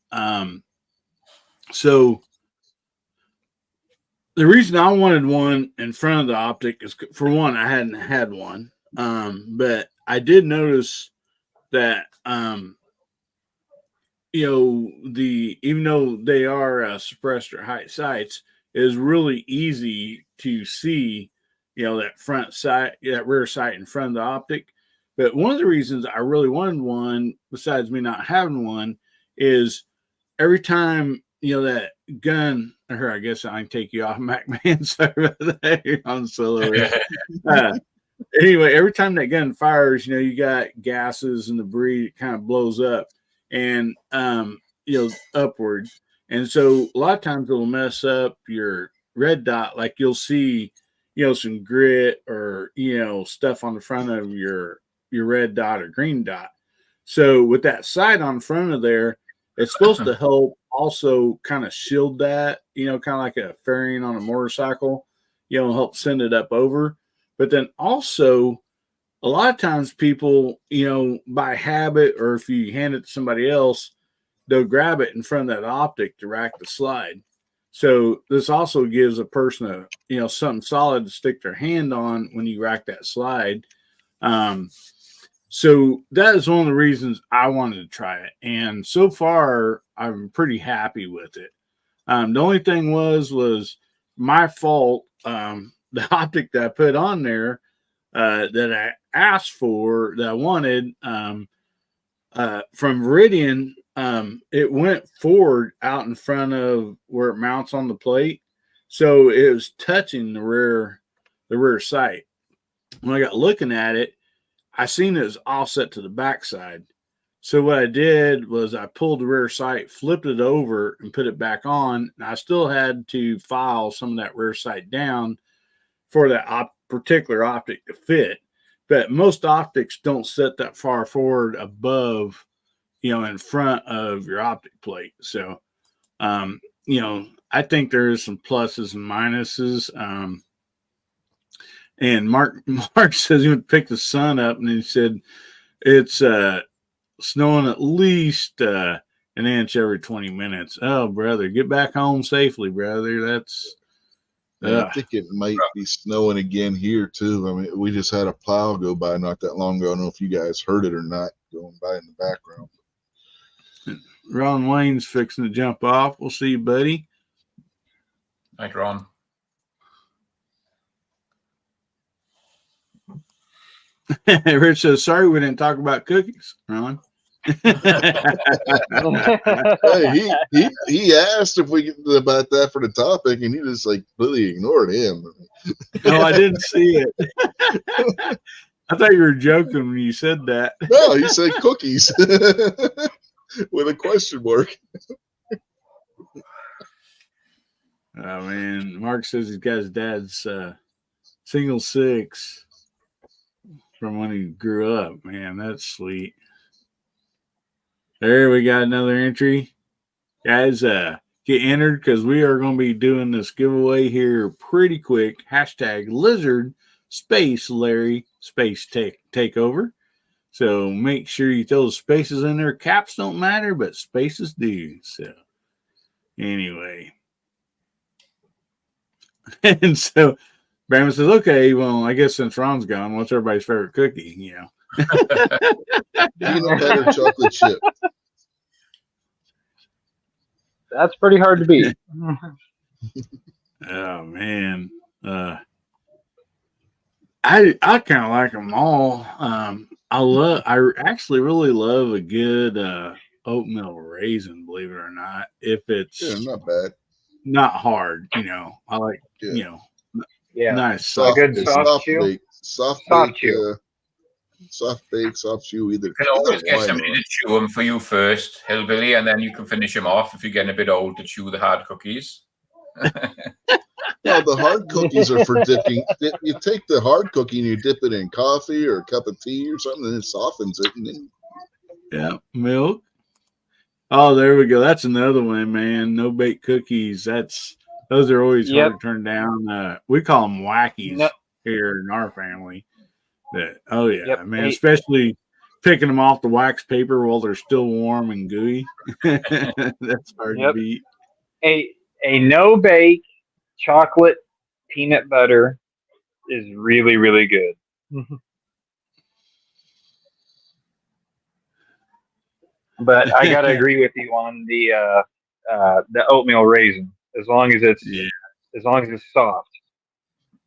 So the reason I wanted one in front of the optic is, for one, I hadn't had one. But I did notice that, even though they are suppressed or height sights, it is really easy to see, that front sight, that rear sight in front of the optic. But one of the reasons I really wanted one, besides me not having one, is every time, that gun, or I guess I can take you off, Mac Man. Sorry about that. You're on solo. Anyway, every time that gun fires, you got gases and debris. It kind of blows up and, upward. And so a lot of times it'll mess up your red dot. Like you'll see, some grit or, stuff on the front of your red dot or green dot. So with that sight on front of there, it's supposed to help also kind of shield that, kind of like a fairing on a motorcycle, help send it up over. But then also a lot of times people, by habit, or if you hand it to somebody else, they'll grab it in front of that optic to rack the slide. So this also gives a person something solid to stick their hand on when you rack that slide. So that is one of the reasons I wanted to try it. And so far, I'm pretty happy with it. The only thing was my fault. The optic that I put on there that I asked for, that I wanted from Viridian, it went forward out in front of where it mounts on the plate. So it was touching the rear sight. When I got looking at it, I seen it was offset to the backside. So what I did was I pulled the rear sight, flipped it over, and put it back on. And I still had to file some of that rear sight down for that particular optic to fit. But most optics don't set that far forward above, in front of your optic plate. So, I think there's some pluses and minuses. And Mark says he would pick the sun up, and he said it's snowing at least an inch every 20 minutes. Oh, brother, get back home safely, brother. That's I think it might be snowing again here too. I mean, we just had a plow go by not that long ago. I don't know if you guys heard it or not, going by in the background. Ron Wayne's fixing to jump off. We'll see you, buddy. Night, Ron. Rich says, sorry we didn't talk about cookies, Ron. Hey, he asked if we get about that for the topic, and he just completely ignored him. No, I didn't see it. I thought you were joking when you said that. No, he said cookies with a question mark. Oh man, Mark says he's got his dad's single six from when he grew up. Man, that's sweet. There, we got another entry. Guys, get entered because we are going to be doing this giveaway here pretty quick. Hashtag Lizard Space Larry Space Takeover. So make sure you throw the spaces in there. Caps don't matter, but spaces do. So anyway. And so Brandon says, okay, well, I guess since Ron's gone, what's everybody's favorite cookie? Peanut butter chocolate chip. That's pretty hard to beat. Oh man, I kind of like them all. I actually really love a good oatmeal raisin, believe it or not. If it's not bad, not hard, I like nice soft, good soft chew. Soft bake, soft chew. Either you can always get somebody to chew them for you first, hillbilly, and then you can finish them off if you're getting a bit old to chew the hard cookies. No, the hard cookies are for dipping. You take the hard cookie and you dip it in coffee or a cup of tea or something, and it softens it. And then... milk. Oh, there we go. That's another one, man. No bake cookies. Those are always hard to turn down. We call them wackies here in our family. But, man, especially picking them off the wax paper while they're still warm and gooey. That's hard to beat. A no bake chocolate peanut butter is really, really good. But I gotta agree with you on the oatmeal raisin. As long as it's soft,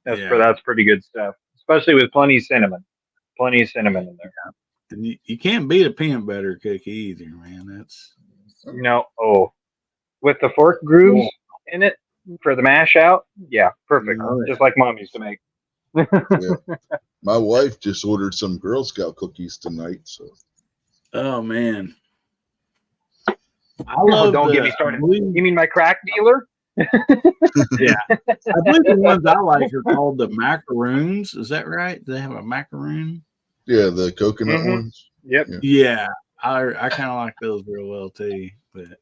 that's pretty good stuff. Especially with plenty of cinnamon in there. And you can't beat a peanut butter cookie either, man. With the fork grooves in it for the mash out. Yeah, perfect. Oh, Just like Mom used to make. Yeah. My wife just ordered some Girl Scout cookies tonight, so oh man, I Oh, love don't get me started. You mean my crack dealer? Yeah, I believe the ones I like are called the macaroons. Is that right? Do they have a macaroon? yeah, the coconut Mhm. ones. Yep. Yeah. Yeah, I kind of like those real well too. But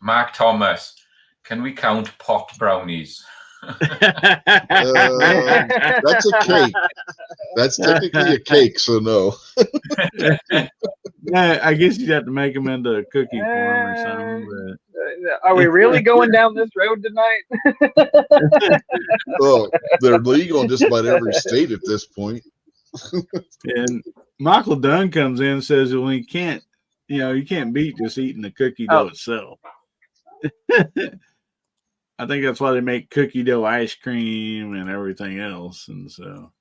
Mark Thomas, can we count pot brownies? That's a cake. That's technically a cake, so no. yeah, I guess you'd have to make them into a cookie form or something. Are we really going down this road tonight? Well, they're legal in just about every state at this point. And Michael Dunn comes in and says, well, you can't beat just eating the cookie dough itself. I think that's why they make cookie dough ice cream and everything else. And so,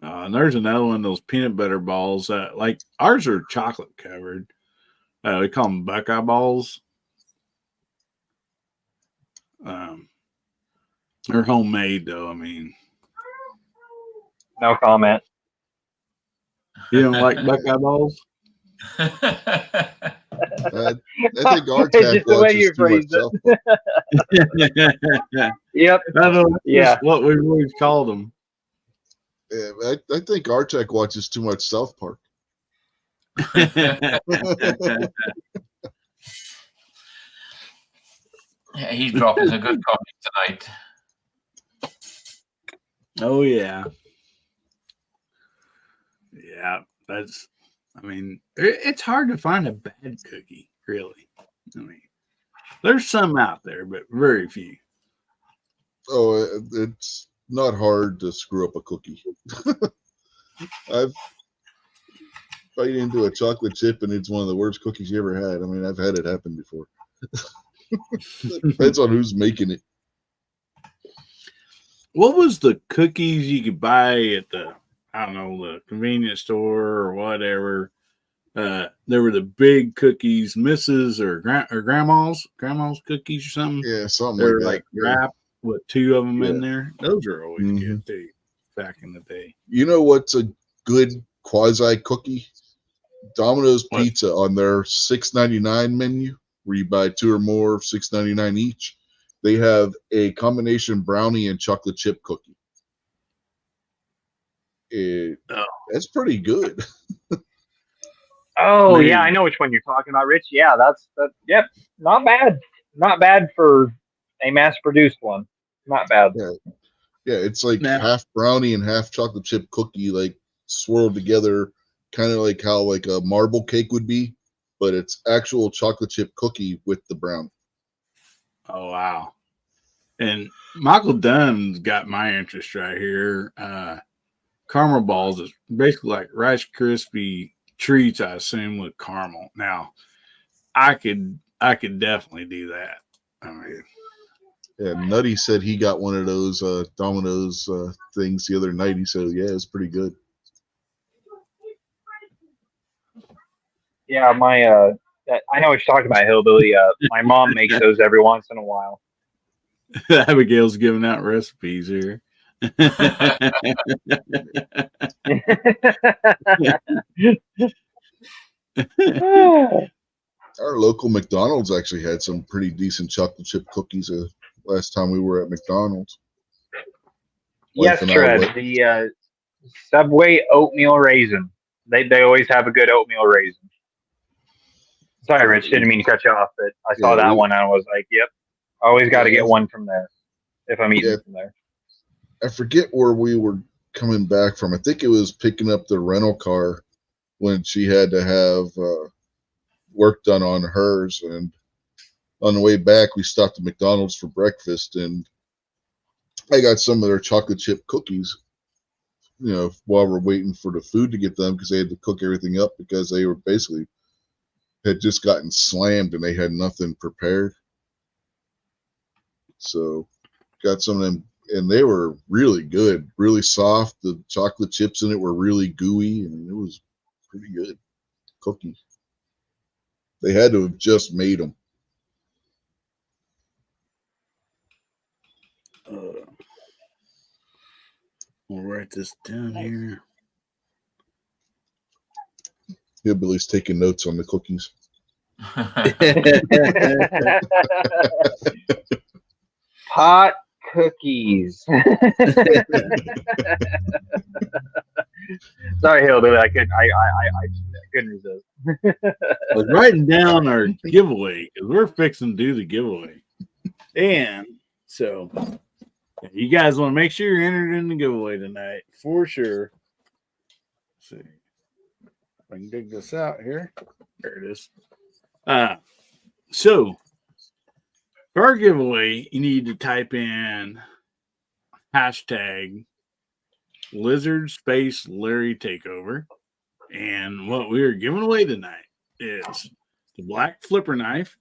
and there's another one, those peanut butter balls. Like ours are chocolate covered. We call them Buckeye balls. They're homemade, though. I mean, No comment. you don't like Buckeye balls? I think our tech Just the way watches you too much phrased South Yep. Yep. That's what we've always called them. Yeah, I think our tech watches too much South Park. He's dropping a good comment tonight. Oh yeah, yeah. I mean, it's hard to find a bad cookie, really. I mean, there's some out there, but very few. Oh, it's not hard to screw up a cookie. I've bite into a chocolate chip and it's one of the worst cookies you ever had. I mean, I've had it happen before. Depends on who's making it. What was the cookies you could buy at the convenience store or whatever? There were the big cookies, Mrs. or grandma's cookies or something. Yeah, something They're like that. wrapped with two of them in Yeah. there. Those are always good too. Back in the day. You know what's a good quasi cookie? Domino's What? Pizza on their $6.99 menu, where you buy two or more, $6.99 each. They have a combination brownie and chocolate chip cookie. That's pretty good. Oh, Man. yeah, I know which one you're talking about, Rich. Yeah, yep, not bad. Not bad for a mass-produced one. Not bad. Yeah, it's like Yeah. half brownie and half chocolate chip cookie, like swirled together, kind of like how like a marble cake would be, but it's actual chocolate chip cookie with the brownie. Oh wow! And Michael Dunn's got my interest right here. Caramel balls is basically like Rice Krispie treats, I assume, with caramel. Now, I could definitely do that. I mean, Yeah, Nutty said he got one of those Domino's things the other night. He said, "Yeah, it's pretty good." Yeah, I know what you're talking about, Hillbilly. My mom makes those every once in a while. Abigail's giving out recipes here. Our local McDonald's actually had some pretty decent chocolate chip cookies last time we were at McDonald's. Yes, Tread. The Subway oatmeal raisin. They always have a good oatmeal raisin. Sorry, Rich. Didn't mean to cut you off, but I saw that one and I was like, "Yep, always got to get one from there if I'm eating from there." I forget where we were coming back from. I think it was picking up the rental car when she had to have work done on hers, and on the way back we stopped at McDonald's for breakfast, and I got some of their chocolate chip cookies, while we're waiting for the food to get done, because they had to cook everything up because they were basically had just gotten slammed and they had nothing prepared. So got some of them, and they were really good, really soft. The chocolate chips in it were really gooey, and it was pretty good. cookie. They had to have just made them. We'll write this down here. Hillbilly's taking notes on the cookies. Pot cookies. Sorry, Hillbilly. I couldn't resist. I was writing down our giveaway because we're fixing to do the giveaway. And so you guys want to make sure you're entered in the giveaway tonight for sure. Let's see if I can dig this out here. There it is. So for our giveaway, you need to type in hashtag Lizard Space Larry Takeover. And what we are giving away tonight is the black flipper knife.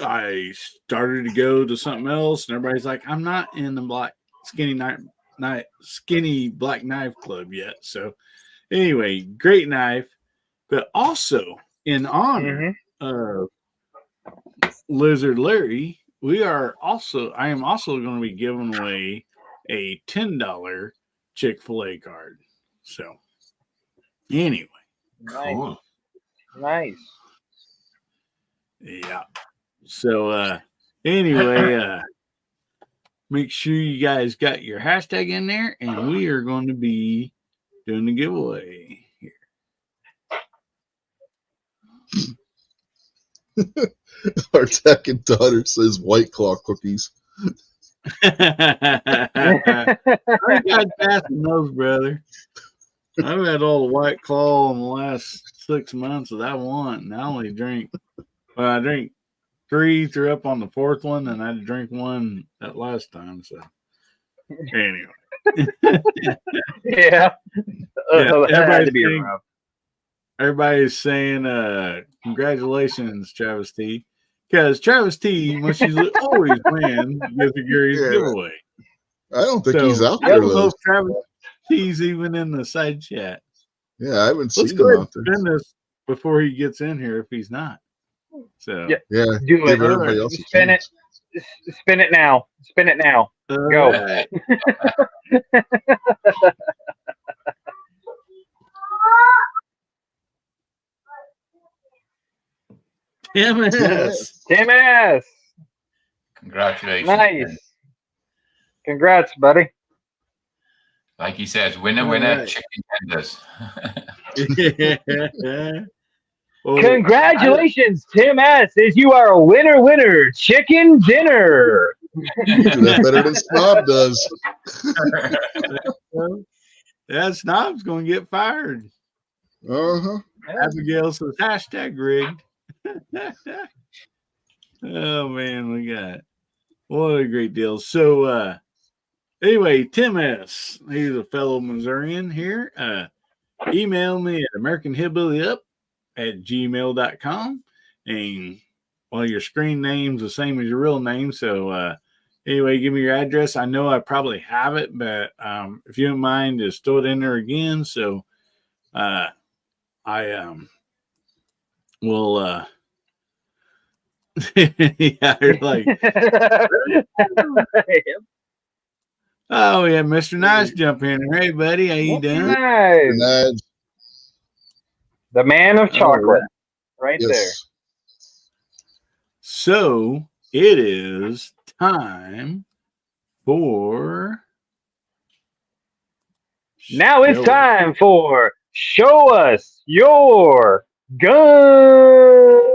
I started to go to something else, and everybody's like, I'm not in the black skinny black knife club yet. So anyway, great knife. But also in honor of Lizard Larry, I am also going to be giving away a $10 Chick-fil-A card. So anyway. Cool. Nice. Yeah. So anyway, make sure you guys got your hashtag in there, and we are going to be doing the giveaway here. Our second daughter says White Claw cookies. I got passing those, brother. I've had all the White Claw in the last 6 months that I want, and I only drink. Well, I drink 3, threw up on the 4th one, and I had to drink one that last time. So anyway, Yeah. Everybody's saying congratulations, Travis T. Because Travis T, when she's always wins, gets a Gary's giveaway. I don't think So, he's out I there, don't know Liz. if Travis T's even in the side chat. Yeah, I haven't Let's seen go him ahead out and there. spin this before he gets in here if he's not. So Yeah. Yeah, Do give it. everybody else a Spin chance. Spin it now. Spin it now. all Go. right. MS. Tim S. Congratulations. Nice. Congrats, buddy. Like he says, winner, All winner, right. chicken tenders. Well, Congratulations, Tim S. As you are a winner, chicken dinner. You do that better than Snob does. that snob's going to get fired. Uh-huh. Abigail says hashtag rigged. Oh, man, we got what a great deal. So, anyway, Tim S., he's a fellow Missourian here. Email me at AmericanHillbillyUp@gmail.com. And well, your screen name's the same as your real name. So, anyway, give me your address. I know I probably have it, but if you don't mind, just throw it in there again. So, I will. Yeah, you're like, oh yeah, Mr. Nice jump in. Hey, buddy, how you doing? Nice. Nice. The man of chocolate, right there. Yes. So it is time for. Now it's Show time for Show Us Your Gun.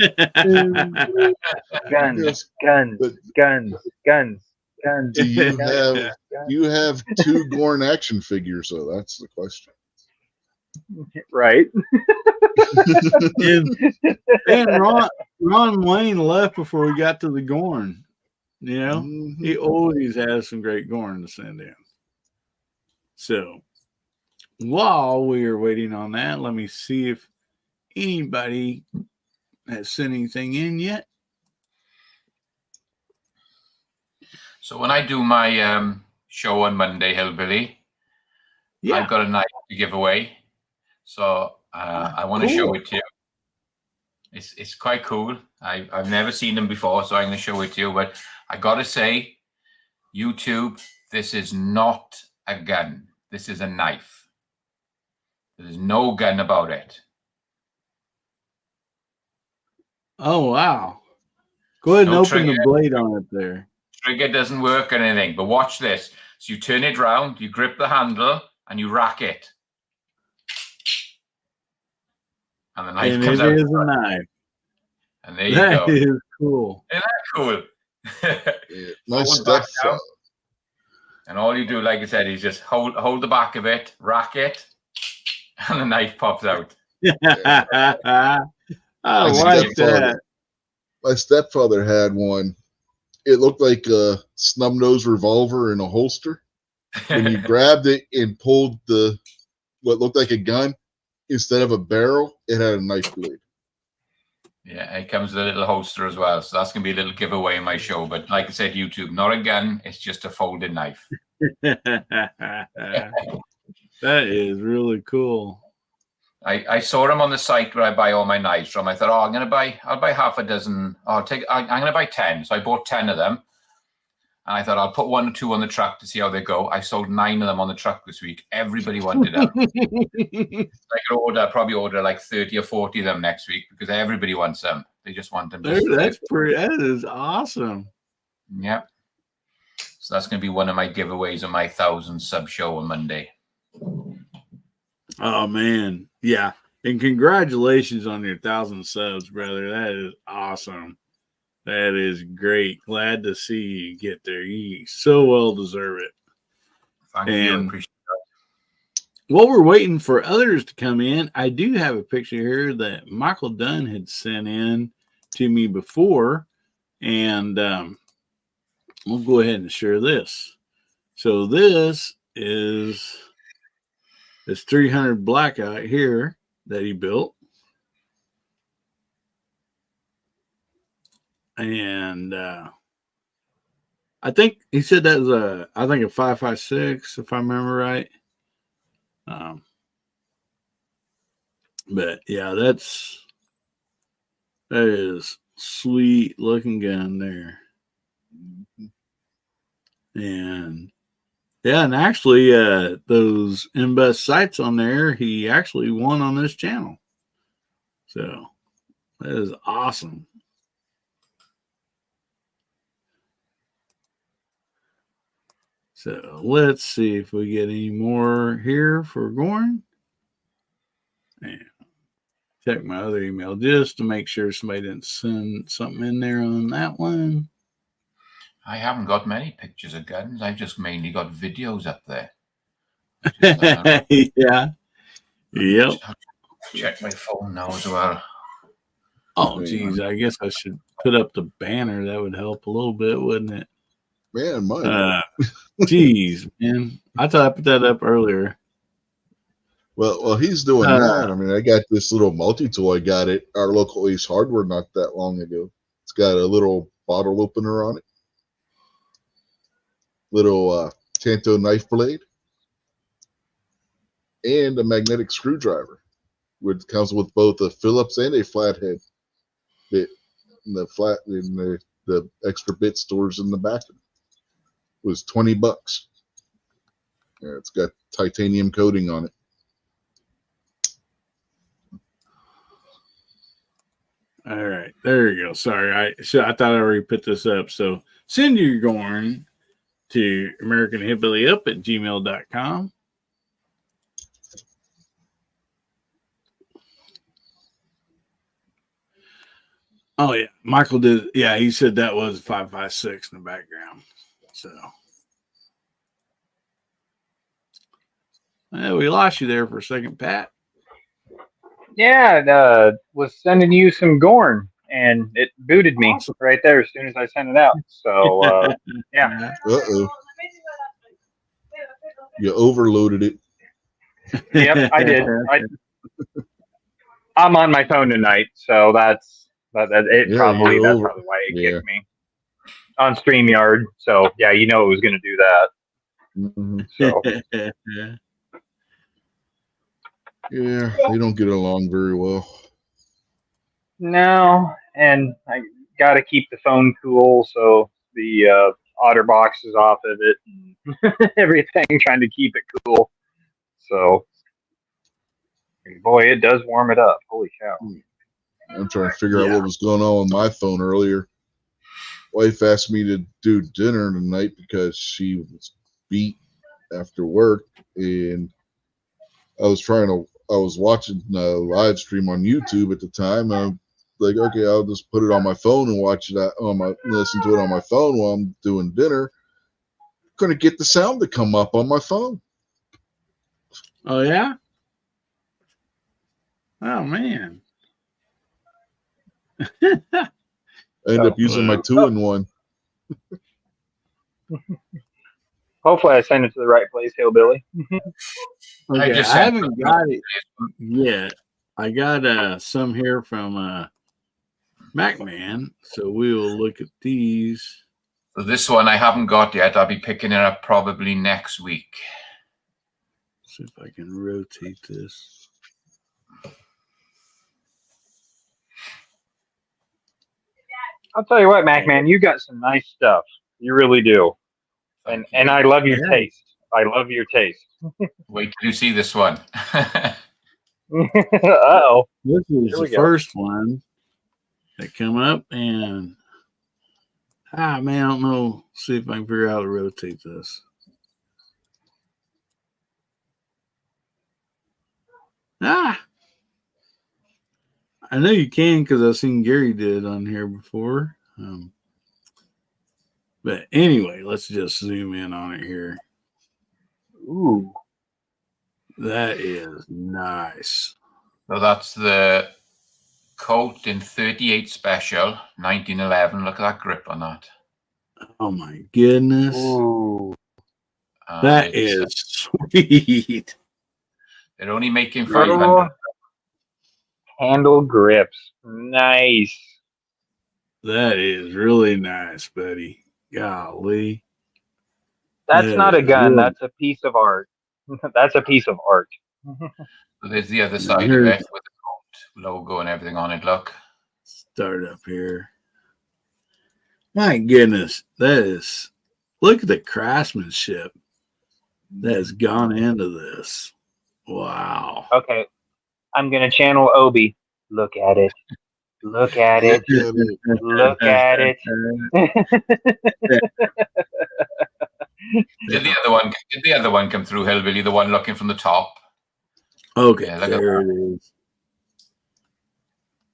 It. Guns, Yes. guns, But guns, guns, guns. do you guns, have guns. you have 2 Gorn action figures, so that's the question. Right. And Ron Wayne left before we got to the Gorn. You know, Mhm. he always has some great Gorn to send in. So while we are waiting on that, let me see if anybody has sent anything in yet. So when I do my show on Monday, Hillbilly, Yeah. I've got a knife to give away. So I want to show it to you. It's quite cool. I've never seen them before, so I'm going to show it to you. But I got to say, YouTube, this is not a gun. This is a knife. There's no gun about it. Oh, wow. Go ahead and No open the trigger. blade on it there. Trigger doesn't work or anything, but watch this. So you turn it round, you grip the handle, and you rack it. And the knife And comes it out. is a knife. And there you That go. is cool. Isn't that cool? Yeah, nice Fold back stuff. down. And all you do, like I said, is just hold the back of it, rack it, and the knife pops out. I My like that. My stepfather had one. It looked like a snub-nosed revolver in a holster. When you grabbed it and pulled what looked like a gun, instead of a barrel, it had a knife blade. Yeah, it comes with a little holster as well. So that's going to be a little giveaway in my show. But like I said, YouTube, not a gun. It's just a folded knife. That is really cool. I saw them on the site where I buy all my knives from. I thought, I'll buy half a dozen. I'm going to buy 10. So I bought 10 of them. And I thought I'll put 1 or 2 on the truck to see how they go. I sold 9 of them on the truck this week. Everybody wanted them. I could probably order like 30 or 40 of them next week because everybody wants them. They just want them. That is awesome. Yeah. So that's going to be one of my giveaways on my 1,000 sub show on Monday. Oh man, yeah, and congratulations on your 1,000 subs, brother. That is awesome. That is great. Glad to see you get there. You so well deserve it. Thank you. Appreciate that. While we're waiting for others to come in, I do have a picture here that Michael Dunn had sent in to me before, and we'll go ahead and share this. So this is this 300 blackout here that he built. And I think he said that was a 5.56, if I remember right. But yeah, that is sweet looking gun there. And yeah, and actually those M-Bus sights on there, he actually won on this channel. So that is awesome. So let's see if we get any more here for Gorn. And check my other email just to make sure somebody didn't send something in there on that one. I haven't got many pictures of guns. I've just mainly got videos up there. Yeah. Yep. I'll check my phone now as well. Oh, geez. I guess I should put up the banner. That would help a little bit, wouldn't it? Man, mine. Geez, man. I thought I put that up earlier. Well, he's doing that. I mean, I got this little multi-tool I got at our local Ace Hardware not that long ago. It's got a little bottle opener on it, little Tanto knife blade, and a magnetic screwdriver, which comes with both a Phillips and a flathead bit. And the extra bit stores in the back. It was $20. Yeah, it's got titanium coating on it. All right, there you go. Sorry, I thought I already put this up. So send your Gorn to AmericanHillbillyUp@gmail.com. Oh yeah, Michael did. Yeah, he said that was 5.56 in the background. So we lost you there for a second, Pat. Yeah, was sending you some Gorn, and it booted me right there as soon as I sent it out. So, yeah. Uh-oh. You overloaded it. Yep, I did. I'm on my phone tonight, so that's probably why it kicked me on StreamYard. So, yeah, you know it was going to do that. Mm-hmm. So. Yeah, they don't get along very well. No, and I got to keep the phone cool, so the otter box is off of it and everything, trying to keep it cool. So, boy, it does warm it up. Holy cow. I'm trying to figure out Yeah. what was going on with my phone earlier. Wife asked me to do dinner tonight because she was beat after work, and I was watching a live stream on YouTube at the time. I'm like, okay, I'll just put it on my phone and watch it listen to it on my phone while I'm doing dinner. Couldn't get the sound to come up on my phone. Oh yeah. Oh man. I ended up using my Well, 2-in-1. Hopefully, I send it to the right place, hillbilly. okay, just I sent haven't got it yet. I got some here from MacMan, so we will look at these. So this one I haven't got yet. I'll be picking it up probably next week. See if I can rotate this. I'll tell you what, Mac man, you got some nice stuff. You really do. Thank And you. I love your Yeah. taste. I love your taste. Wait till you see this one. Uh-oh. This is Here we the go. first one that come up, and man, I don't know. See if I can figure out how to rotate this. I know you can because I've seen Gary did on here before. But anyway, let's just zoom in on it here. Ooh. That is nice. So that's the coat in 38 special, 1911. Look at that grip on that. Oh my goodness. Ooh. That is sweet. They're only making Turtle 500. handle grips. Nice. That is really nice, buddy. Golly. That's That not a is gun. real- That's a piece of art. That's a piece of art. So there's the other side of Here's- it with the coat logo and everything on it. Look. Start up here. My goodness. That is, look at the craftsmanship that has gone into this. Wow. Okay. I'm going to channel Obi. Look at it. Look at it. Look at it. Did the other one come through, Hillbilly? The one looking from the top? Okay, Yeah, look at there it is.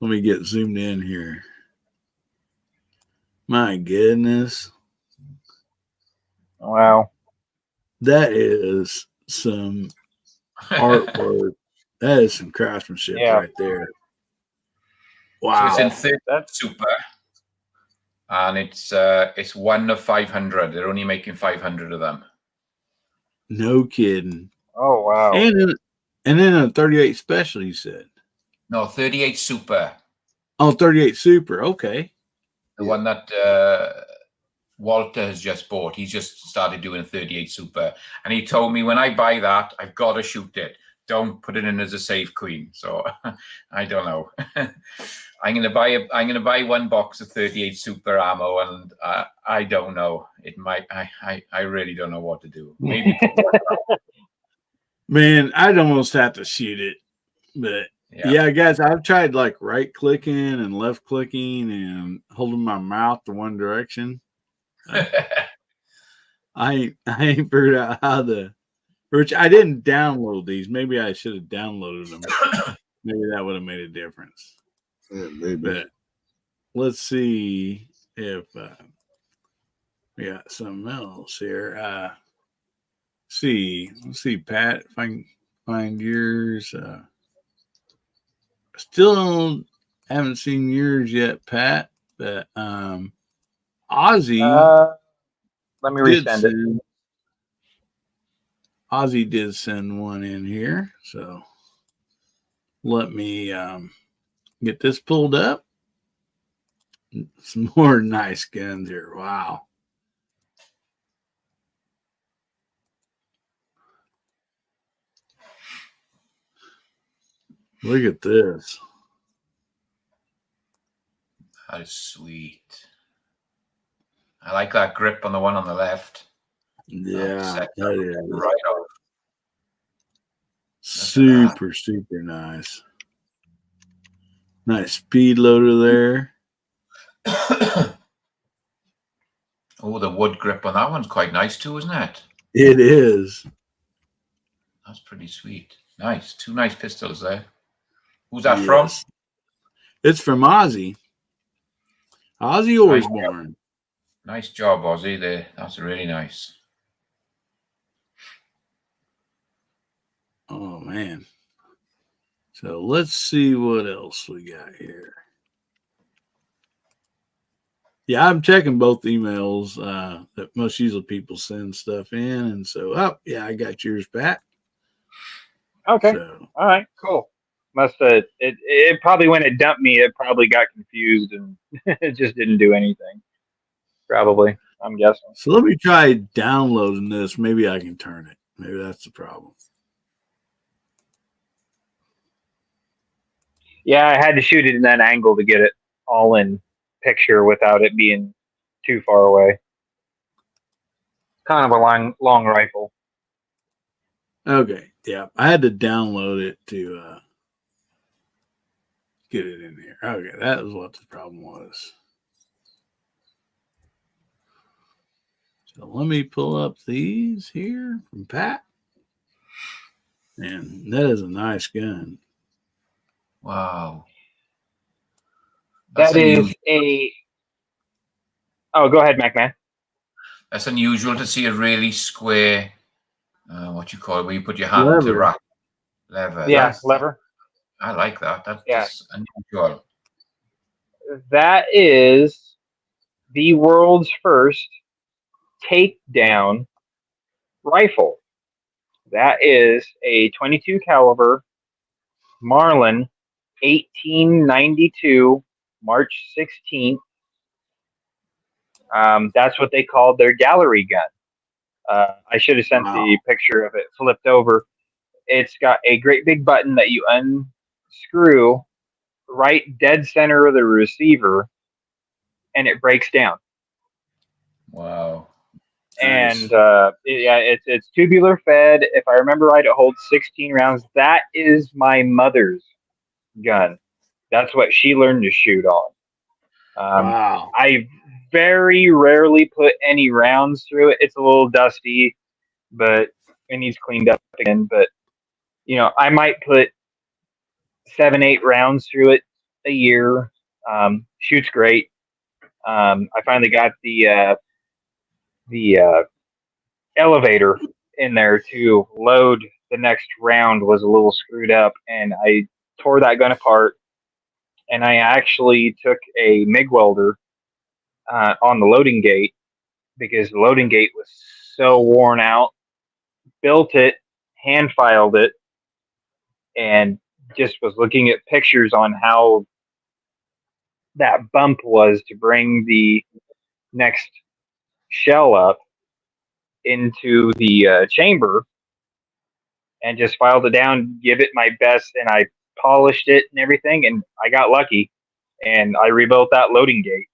Let me get zoomed in here. My goodness. Wow. That is some artwork. That is some craftsmanship Yeah. right there. So Wow. it's in 30 That's super, and it's one of 500. They're only making 500 of them. No kidding. oh wow. And then a 38 special, you said. No, 38 super. Oh, 38 super. Okay. The one that Walter has just bought. He's just started doing a 38 super, and he told me when I buy that, I've got to shoot it. Don't put it in as a safe queen. So I don't know. I'm gonna buy one box of 38 super ammo, and I don't know. It might. I really don't know what to do. Maybe. Man, I'd almost have to shoot it. But yeah, guys, I've tried like right clicking and left clicking and holding my mouth to one direction. I ain't figured out how to. Which I didn't download these. Maybe I should have downloaded them. Maybe that would have made a difference. Yeah, maybe. But let's see if we got something else here. Let's see, Pat, if I can find yours. Still haven't seen yours yet, Pat. But Ozzy. Let me resend it. Ozzy did send one in here, so let me get this pulled up. Some more nice guns here. Wow. Look at this. That is sweet. I like that grip on the one on the left. Yeah, that is Right off. super nice. Nice speed loader there. Oh, the wood grip on that one's quite nice too, isn't it? It is. That's pretty sweet. Nice. 2 nice pistols there. Who's that from? It's from Ozzy. Ozzy Osbourne. Nice job, Ozzy. There. That's really nice. Oh, man. So let's see what else we got here. Yeah, I'm checking both emails that most usually people send stuff in. And so, I got yours back. Okay. So, all right, cool. Must have it probably when it dumped me, it probably got confused and it just didn't do anything. Probably, I'm guessing. So let me try downloading this. Maybe I can turn it. Maybe that's the problem. Yeah, I had to shoot it in that angle to get it all in picture without it being too far away. Kind of a long rifle. Okay, yeah, I had to download it to get it in here. Okay, that was what the problem was. So let me pull up these here from Pat. And that is a nice gun. Wow. That is a... Oh, go ahead, MacMan. That's unusual to see a really square, what you call it, where you put your hand to Lever. wrap. Lever. Yeah, lever. I like that. That's unusual. That is the world's first takedown rifle. That is a 22 caliber Marlin 1892 March 16th. That's what they called their gallery gun. I should have sent the picture of it flipped over. It's got a great big button that you unscrew right dead center of the receiver, and it breaks down. Wow. And it's tubular fed. If I remember right, it holds 16 rounds. That is my mother's gun. That's what she learned to shoot on. Wow. I very rarely put any rounds through it. It's a little dusty, but it needs cleaned up again. But I might put 7-8 rounds through it a year. Shoots great. I finally got the elevator in there to load the next round was a little screwed up, and I tore that gun apart. And I actually took a MIG welder on the loading gate because the loading gate was so worn out. Built it, hand filed it, and just was looking at pictures on how that bump was to bring the next shell up into the chamber, and just filed it down, give it my best, and I polished it and everything, and I got lucky, and I rebuilt that loading gate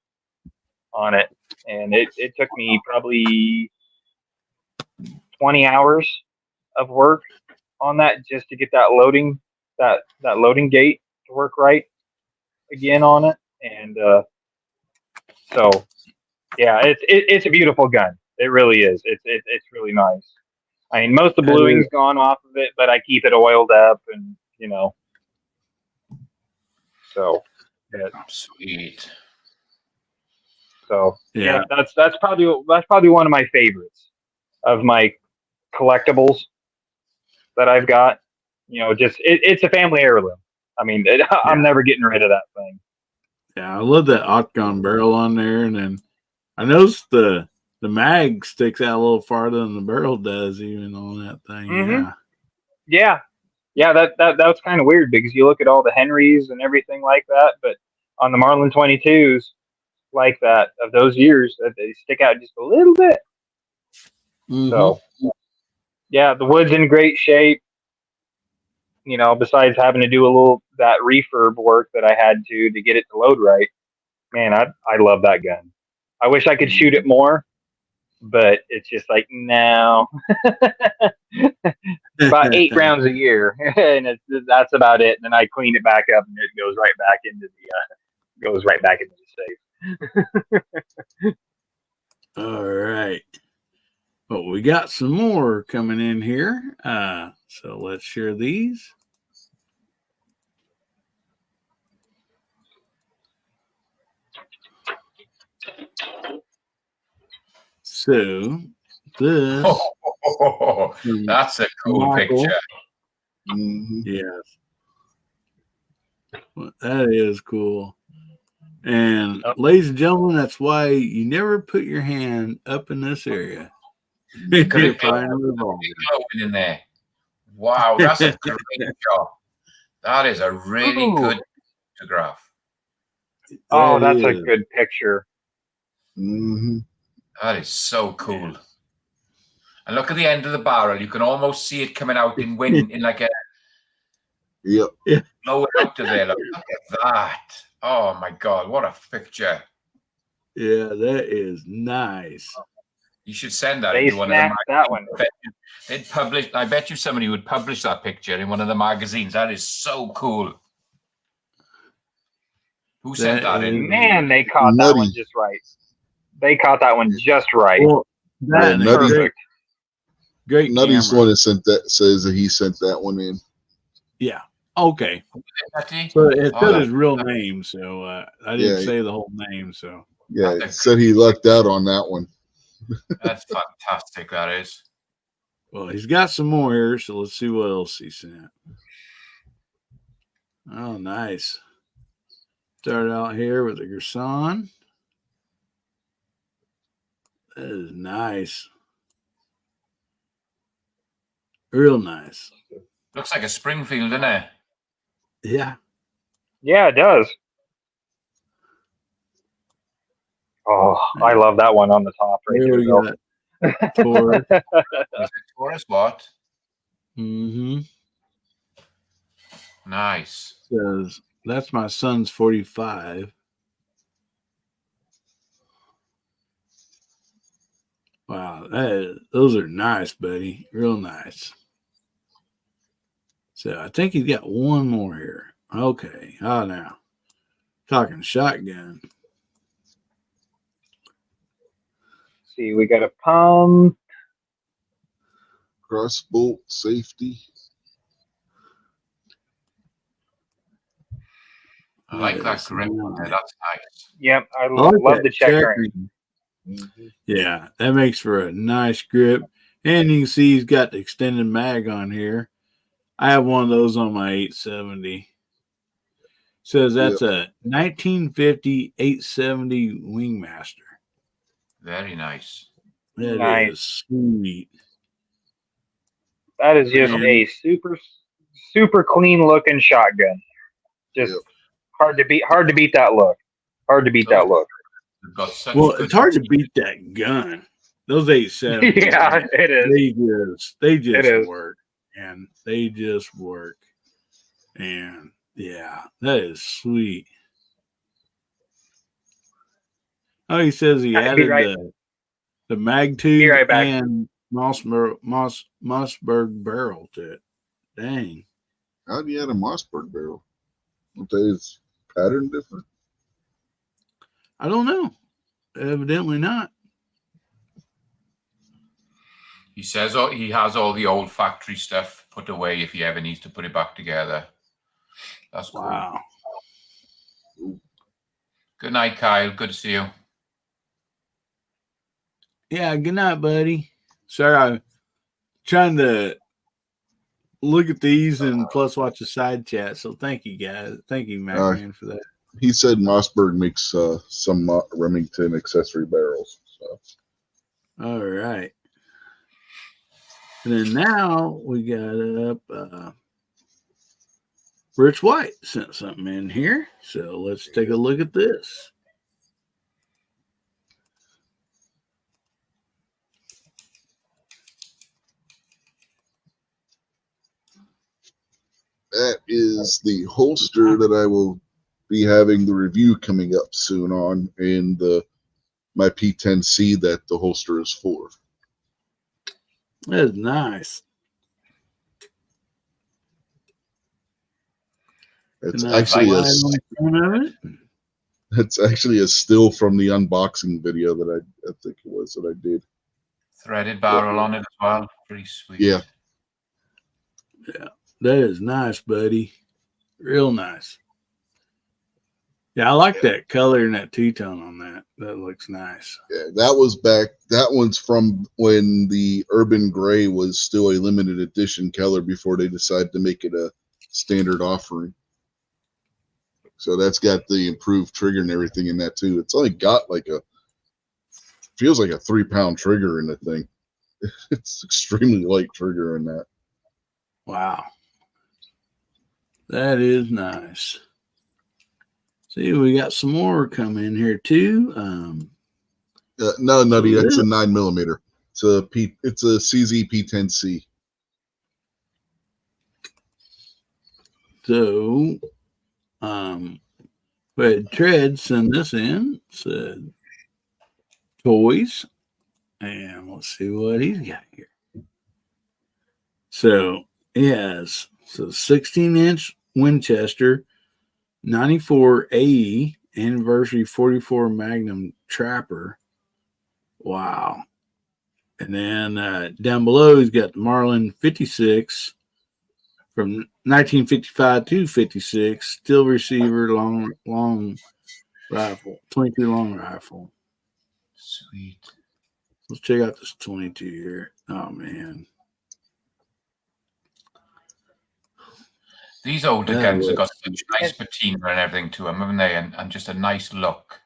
on it, and it took me probably 20 hours of work on that just to get that loading gate to work right again on it, and so yeah, it's a beautiful gun. It really is. It's really nice. I mean, most of the bluing's gone off of it, but I keep it oiled up, and so sweet. So yeah, that's probably one of my favorites of my collectibles that I've got. Just it's a family heirloom. I mean, I'm never getting rid of that thing. Yeah, I love that octagon barrel on there, and then I noticed the mag sticks out a little farther than the barrel does, even on that thing. Mm-hmm. Yeah. That was kind of weird because you look at all the Henrys and everything like that, but on the Marlin 22s like that of those years, they stick out just a little bit. Mm-hmm. So yeah, the wood's in great shape. besides having to do a little that refurb work that I had to get it to load right. Man, I love that gun. I wish I could shoot it more, but it's just like no. About 8 rounds a year, and that's about it. And then I clean it back up, and it goes right back into the safe. All right. Well, we got some more coming in here. So let's share these. So this that's a cool Michael. picture. Mm-hmm. Yes. Well, that is cool. And ladies and gentlemen, that's why you never put your hand up in this area. Could You're it finding a revolver. be in there? Wow, that's a great shot. That is a really good photograph. Oh, that's a good picture. Mm-hmm. That is so cool. And look at the end of the barrel. You can almost see it coming out in wind, in like a blowing out of there. Look at that. Oh my God, what a picture. Yeah, that is nice. You should send that They into one of the that one. They'd publish. I bet you somebody would publish that picture in one of the magazines. That is so cool. Who sent that in? Man, they caught that one just right. They caught that one just right. Well, that perfect. Great Nutty's camera. one that sent that says that he sent that one in. Yeah. Okay. So it said his real name, so I didn't say the whole name. So yeah, it said he lucked out on that one. That's fantastic. That is. Well, he's got some more here, so let's see what else he sent. Oh, nice. Start out here with the Gerson. That is nice. Real nice. Looks like a Springfield, doesn't it? Yeah. Yeah, it does. Oh, I love that one on the top right there. We got Taurus. Taurus what? Mm-hmm. Nice. Says that's my son's 45. Wow, those are nice, buddy. Real nice. So I think he's got one more here. Okay. Oh, now talking shotgun. See, we got a pump. Crossbolt safety. I like that grip. That's nice. Yep, I love the checkering. Mm-hmm. Yeah, that makes for a nice grip. And you can see he's got the extended mag on here. I have one of those on my 870. Says that's a 1950 870 Wingmaster. Very nice. That is sweet. That is just a super clean looking shotgun. Just hard to beat that look. Hard to beat that look. Well, it's hard to beat that gun. Those 870. Yeah, it is. They just work. And they just work. And yeah, that is sweet. Oh, he says he added the mag tube and Mossberg barrel to it. Dang. How do you add a Mossberg barrel? Is pattern different? I don't know. Evidently not. He says he has all the old factory stuff put away if he ever needs to put it back together. That's cool. Wow. Good night, Kyle. Good to see you. Yeah, good night, buddy. Sorry, I'm trying to look at these and plus watch the side chat. So thank you, guys. Thank you, Macman, for that. He said Mossberg makes some Remington accessory barrels. So. All right. And then now we got up Rich White sent something in here. So let's take a look at this. That is the holster that I will be having the review coming up soon on, and my P10C that the holster is for. That's nice. It's Nice actually light on the front of it. It's actually a still from the unboxing video that I think it was that I did. Threaded barrel on it as well. Pretty sweet. Yeah. Yeah, that is nice, buddy. Real nice. Yeah, I like that color and that two-tone on that. That looks nice. Yeah, that one's from when the Urban Gray was still a limited edition color before they decided to make it a standard offering. So that's got the improved trigger and everything in that too. It's only got feels like a 3-pound trigger in the thing. It's extremely light trigger in that. Wow. That is nice. See, we got some more coming in here too. No, Nutty, that's a 9mm. It's a CZ P10C. So, we had Tread send this in, said toys, and let's see what he's got here. So, he has 16-inch Winchester 94 AE Anniversary 44 Magnum Trapper. Wow. And then down below, he's got the Marlin 56 from 1955 to 56, steel receiver, long rifle, 22 long rifle. Sweet. Let's check out this 22 here. Oh, man. These older guns have got such nice patina and everything to them, haven't they? And just a nice look.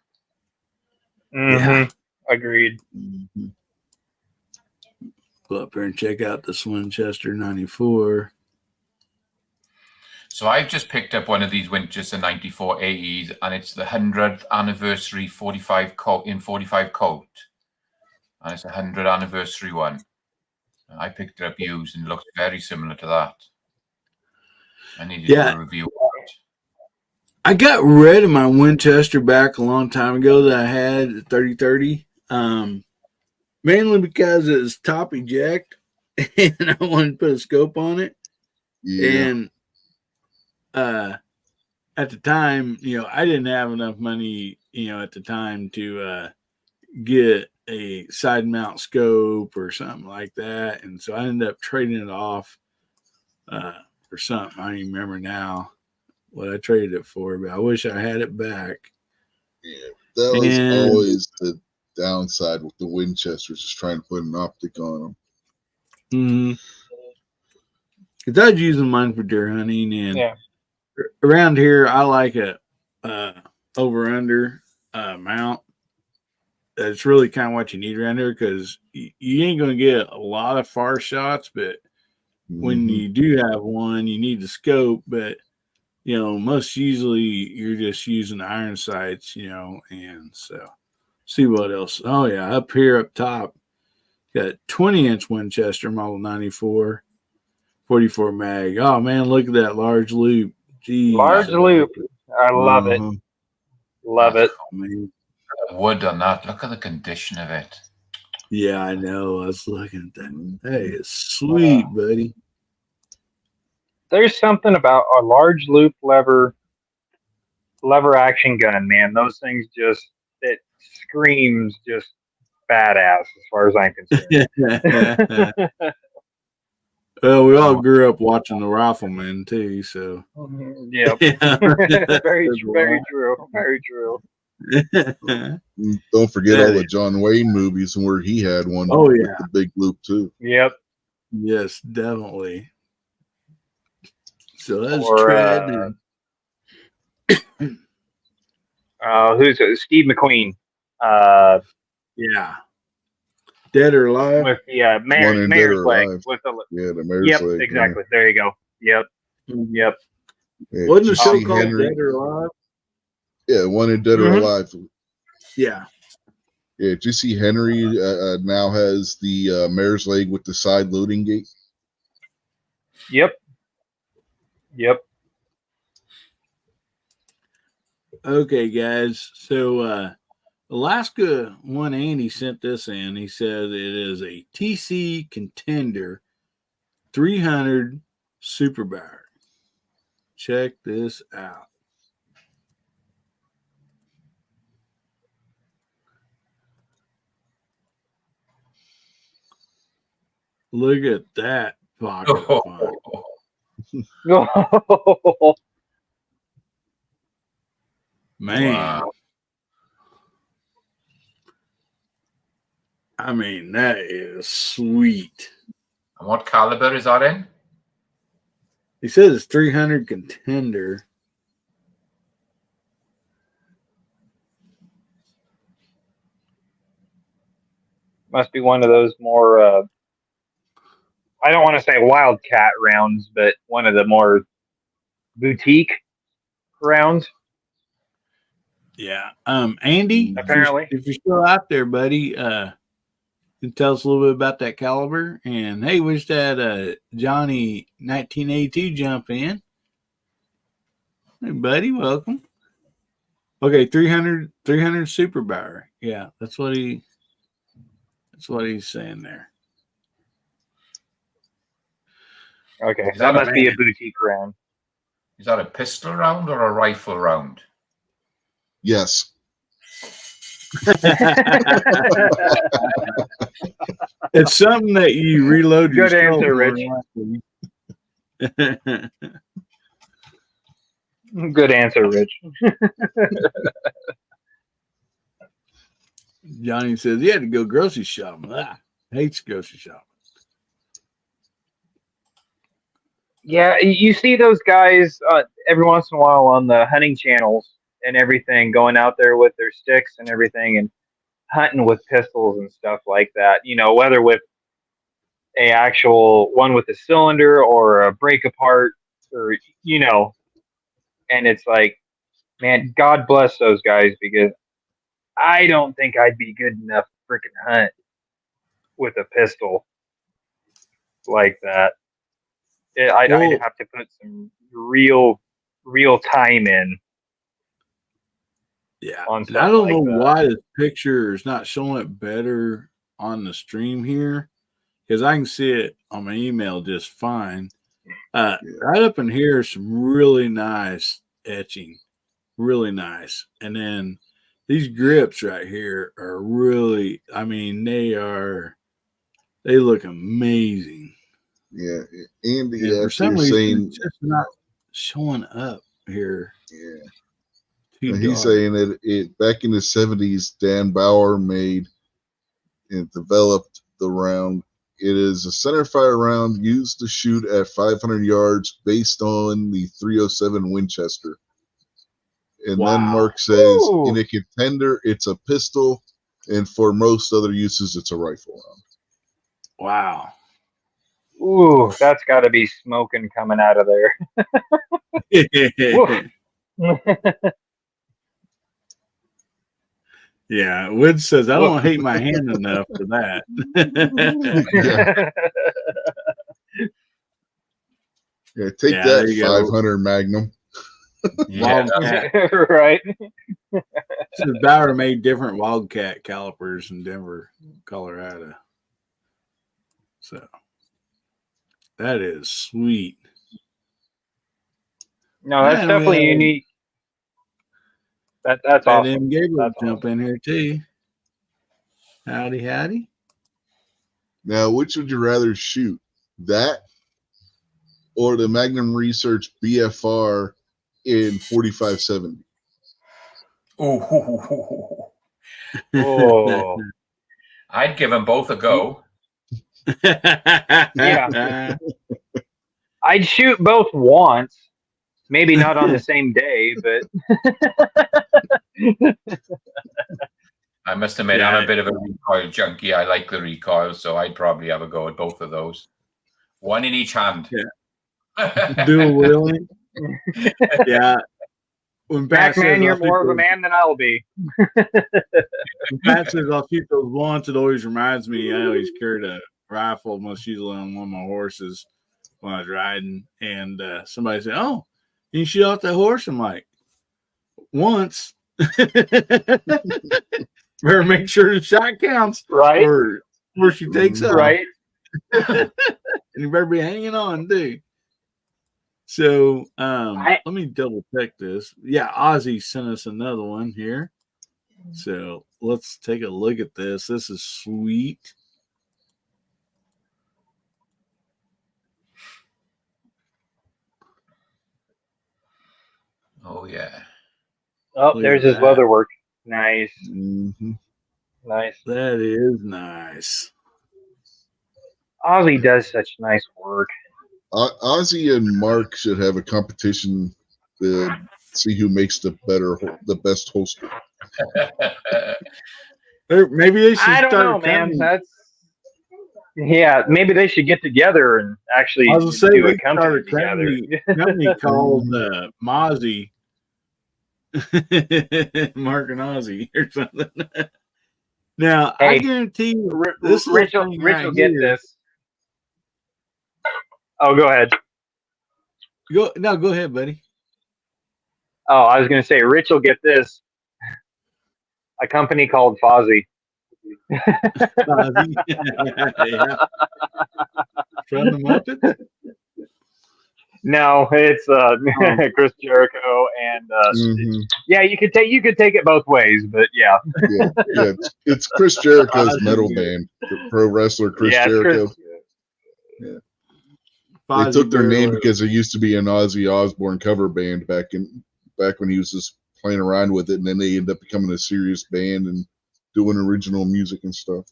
Yeah. Agreed. Mm-hmm. Go up here and check out this Winchester 94. So I've just picked up one of these Winchester 94 AEs, and it's the 100th anniversary 45 coat. And it's a 100th anniversary one. I picked it up used and it looks very similar to that. I needed to do a review of it. I got rid of my Winchester back a long time ago that I had at 3030. Mainly because it was top eject and I wanted to put a scope on it. Yeah. And at the time, I didn't have enough money, at the time to get a side mount scope or something like that. And so I ended up trading it off for something. I don't even remember now what I traded it for, but I wish I had it back. Yeah, that was always the downside with the Winchesters, just trying to put an optic on them. Because I was using mine for deer hunting, and around here I like a over-under mount. That's really kind of what you need around here, because you ain't going to get a lot of far shots, but when you do have one, you need the scope. But most usually you're just using iron sights, and so see what else. Oh yeah, up here up top, got 20-inch Winchester model 94 44 mag. Oh man, look at that large loop. Jeez. Large loop. I love it. Love it. Man. Wood on that. Look at the condition of it. Yeah, I know. I was looking at that. Hey, it's sweet, buddy. There's something about a large loop lever action gun, man. Those things it screams just badass as far as I'm concerned. Well, we all grew up watching the Rifleman too, so yeah. Very true. Don't forget all the John Wayne movies where he had one with the big loop too. Yep. Yes, definitely. So that's Tread. Who's it? Steve McQueen? Yeah. Dead or Alive? With the mayor's leg. With the mayor's leg. Exactly. Yeah. There you go. Yep. Yeah, wasn't the show called Dead or Alive? Yeah, one in Dead or Alive. Yeah. Yeah, did you see Henry now has the mare's leg with the side loading gate? Yep. Yep. Okay, guys. So Alaska one Andy sent this in. He said it is a TC Contender 300 Super Bar. Check this out. Look at that pocket of fun. Man. Wow. I mean, that is sweet. And what caliber is that in? He says it's 300 Contender. Must be one of those more, I don't want to say wildcat rounds, but one of the more boutique rounds. Yeah. Andy, Apparently. if you're still out there, buddy, you can tell us a little bit about that caliber. And hey, we just had Johnny 1982 jump in. Hey, buddy, welcome. Okay, 300 Super Bar. Yeah, that's what he's saying there. Okay, that must be a boutique round. Is that a pistol round or a rifle round? Yes. It's something that you reload your Good answer, Rich. Good answer, Rich. Johnny says he had to go grocery shopping. Hates grocery shopping. Yeah, you see those guys every once in a while on the hunting channels and everything, going out there with their sticks and everything and hunting with pistols and stuff like that. You know, whether with a actual one with a cylinder or a break apart, or you know, and it's like, man, God bless those guys, because I don't think I'd be good enough to freaking hunt with a pistol like that. I'd have to put some real time in. Yeah, on I stuff don't like know that. why this picture is not showing it better on the stream here, because I can see it on my email just fine. Right up in here is some really nice etching, really nice. And then these grips right here are really, I mean, they look amazing. Yeah, Andy, And for some after reason, saying, it's just not showing up here. yeah, Too he's dark. saying that it back in the 70s, Dan Bauer made and developed the round. It is a centerfire round used to shoot at 500 yards based on the 307 Winchester. And then Wow. Mark says, Ooh. in a contender, it's a pistol, and for most other uses, it's a rifle round. Wow. Ooh, that's got to be smoking coming out of there. Yeah, Wood says, I don't hate my hand enough for that. Yeah, take that 500 Magnum. Wildcat. Right. So Bauer made different Wildcat calipers in Denver, Colorado. So that is sweet. No, that's definitely unique. That's awesome. And Gabriel that's jump awesome. in here too. Howdy. Now, which would you rather shoot? That or the Magnum Research BFR in 4570? Oh. I'd give them both a go. Yeah. I'd shoot both once. Maybe not on the same day, but I must admit, I'm a bit of a recoil junkie. I like the recoil, so I'd probably have a go at both of those. One in each hand. Yeah. Dual wheeling. Yeah. When Pat Pac-Man, you're more of a man than I'll be. When Pat says I'll shoot those once, it always reminds me I always carried a rifle, most usually on one of my horses, when I was riding, and somebody said, "Oh, you shoot off that horse?" I'm like, "Once." Better make sure the shot counts, Right. or she takes up. Right. And you better be hanging on too. So let me double check this. Yeah, Ozzy sent us another one here. So let's take a look at this. This is sweet. Oh yeah. Oh, Look there's at his that. leather work. Nice. Mm-hmm. Nice. That is nice. Ozzy does such nice work. Ozzy and Mark should have a competition to see who makes the best holster. Or maybe they should I don't start know, a company. man. Maybe they should get together and actually I was gonna say do we a could start a company company called Mozzie. Mark and Ozzy or something. Now I Hey, guarantee you, Rich will get this. Oh, go ahead. Go ahead, buddy. Oh, I was going to say, Rich will get this. A company called Fozzie. Ozzy. Yeah. From the Muppets? No, it's Chris Jericho, and Mm-hmm. yeah, you could take it both ways, but yeah, Yeah. It's Chris Jericho's metal band, the pro wrestler Chris Jericho. Yeah. They took their name because there used to be an Ozzy Osbourne cover band back when he was just playing around with it, and then they ended up becoming a serious band and doing original music and stuff.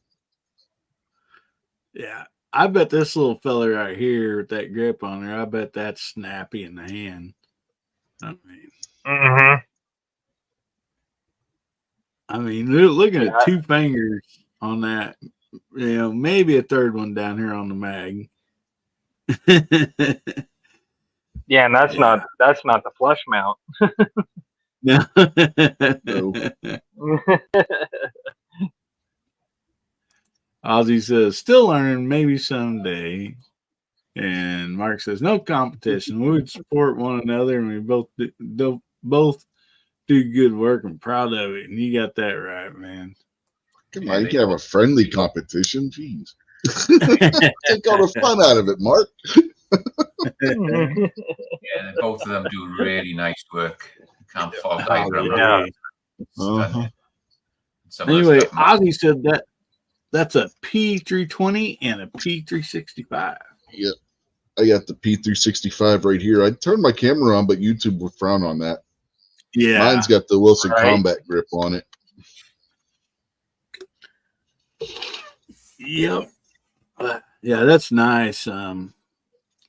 Yeah. I bet this little fella right here with that grip on there, I bet that's snappy in the hand. I mean, looking at 2 fingers on that, maybe a third one down here on the mag. Yeah, and that's not the flush mount. No. Ozzy says, still learning, maybe someday. And Mark says, no competition. We would support one another, and we both do good work and proud of it. And you got that right, man. Come on, you can have a friendly competition. Jeez. Take all the fun out of it, Mark. Yeah, both of them do really nice work. Can't fault either of them. Yeah. Anyway, Ozzy said that's a P320 and a P365. Yep. I got the P365 right here. I turned my camera on, but YouTube would frown on that. Yeah. Mine's got the Wilson Combat grip on it. Yep. Yeah, that's nice.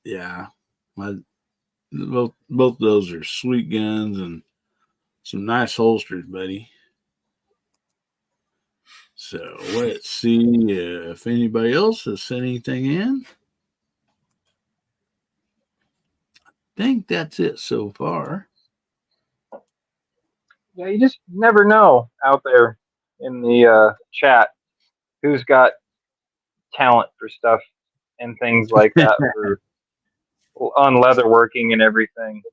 Yeah. Both of those are sweet guns and some nice holsters, buddy. So let's see if anybody else has sent anything in. I think that's it so far. Yeah, you just never know out there in the chat who's got talent for stuff and things like that on leatherworking and everything.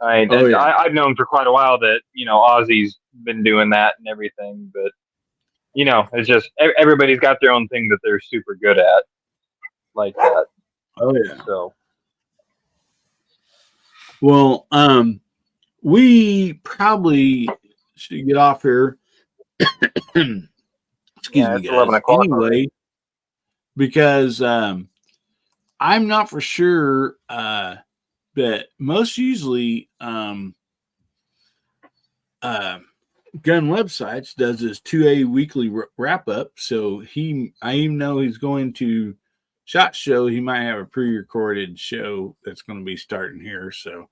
I've known for quite a while that Ozzy's been doing that and everything, but it's just everybody's got their own thing that they're super good at, like that. Oh yeah. So, well, we probably should get off here. Excuse me, guys. 11 o'clock anyway, already. Because I'm not for sure, but most usually Gun Websites does his 2A weekly wrap up. So I even know he's going to SHOT Show. He might have a pre-recorded show that's going to be starting here. So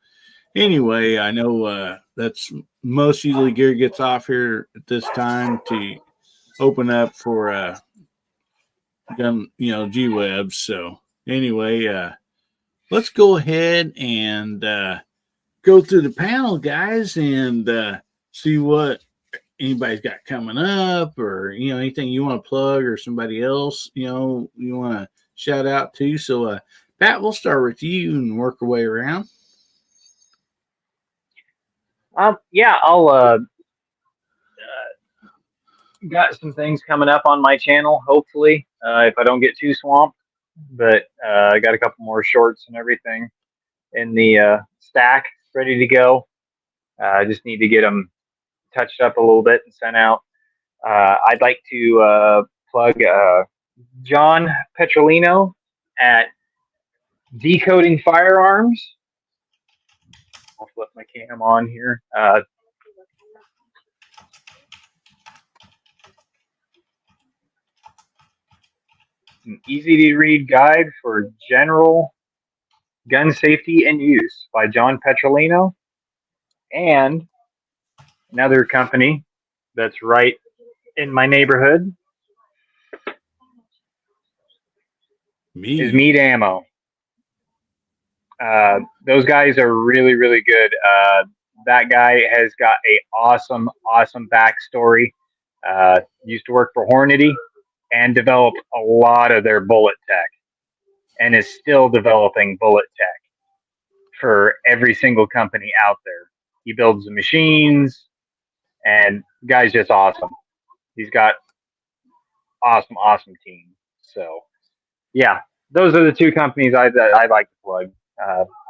anyway, I know that's most usually Gary gets off here at this time to open up for gun, G-Web. So anyway, let's go ahead and go through the panel, guys, and see what anybody's got coming up, or anything you want to plug, or somebody else you want to shout out to. So Pat, we'll start with you and work our way around. Yeah, I'll got some things coming up on my channel. Hopefully, if I don't get too swamped, but I got a couple more shorts and everything in the stack ready to go. I just need to get them touched up a little bit and sent out. I'd like to plug John Petrolino at Decoding Firearms. I'll flip my cam on here. An easy to read guide for general gun safety and use by John Petrolino, and another company that's right in my neighborhood is Meat Ammo. Those guys are really, really good. That guy has got a awesome backstory. Used to work for Hornady and developed a lot of their bullet tech, and is still developing bullet tech for every single company out there. He builds the machines, and the guy's just awesome. He's got awesome team. So, yeah, those are the two companies I'd like to plug.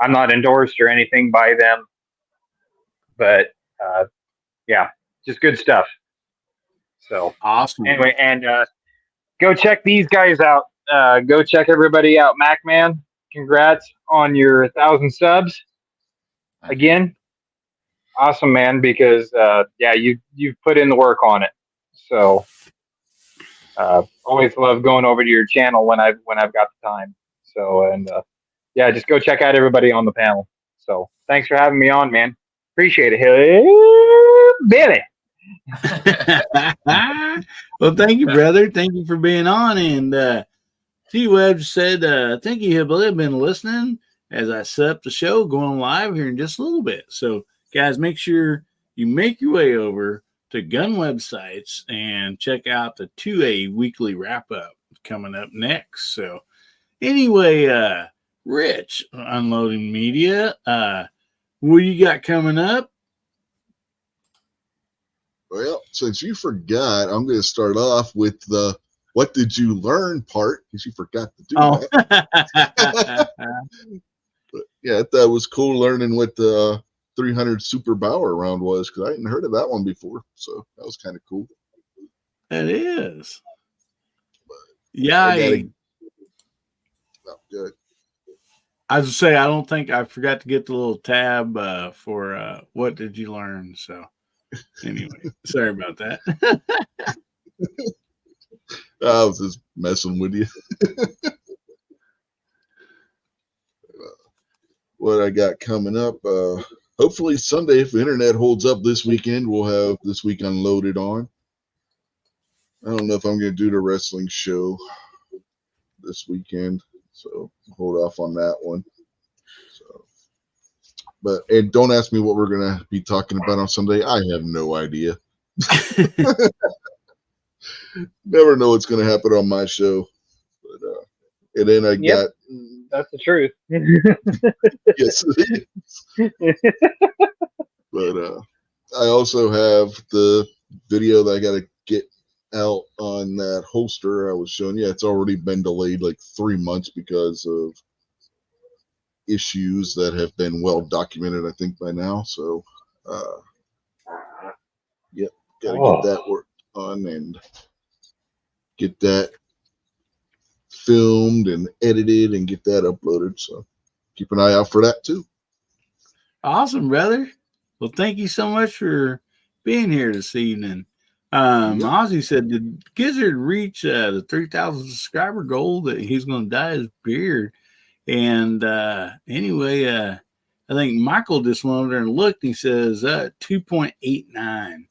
I'm not endorsed or anything by them, but yeah, just good stuff. So awesome. Anyway, and go check these guys out. Go check everybody out. MacMan, congrats on your 1,000 subs. Again, awesome, man. Because yeah, you've put in the work on it. So always love going over to your channel when I've got the time. So and yeah, just go check out everybody on the panel. So thanks for having me on, man. Appreciate it, Billy. Well, thank you, brother. Thank you for being on. And T-Web said, thank you, Hillbilly. I've been listening as I set up the show, going live here in just a little bit. So, guys, make sure you make your way over to gun websites and check out the 2A weekly wrap-up coming up next. So, anyway, Rich, Unloading Media, what do you got coming up? Well, since you forgot, I'm going to start off with the "What did you learn?" part, because you forgot to do that. But yeah, that was cool learning what the 300 Super Bauer round was, because I hadn't heard of that one before. So that was kind of cool. That is. Yeah, good. I was to say, I don't think I forgot to get the little tab for what did you learn. So anyway, sorry about that. I was just messing with you. What I got coming up, hopefully Sunday, if the internet holds up this weekend, we'll have This Week Unloaded on. I don't know if I'm going to do the wrestling show this weekend, so hold off on that one. So, and don't ask me what we're going to be talking about on Sunday. I have no idea. Never know what's going to happen on my show. But, and then I got... That's the truth. Yes, it is. But I also have the video that I got to get out on that holster I was showing you. It's already been delayed like 3 months because of issues that have been well documented, I think, by now. So, yep, got to get that worked on and get that filmed and edited and get that uploaded. So keep an eye out for that too. Awesome, brother. Well, thank you so much for being here this evening. Ozzy said, did Gizzard reach the 3,000 subscriber goal that he's going to dye his beard? And anyway, I think Michael just went over there and looked. And he says 2.89.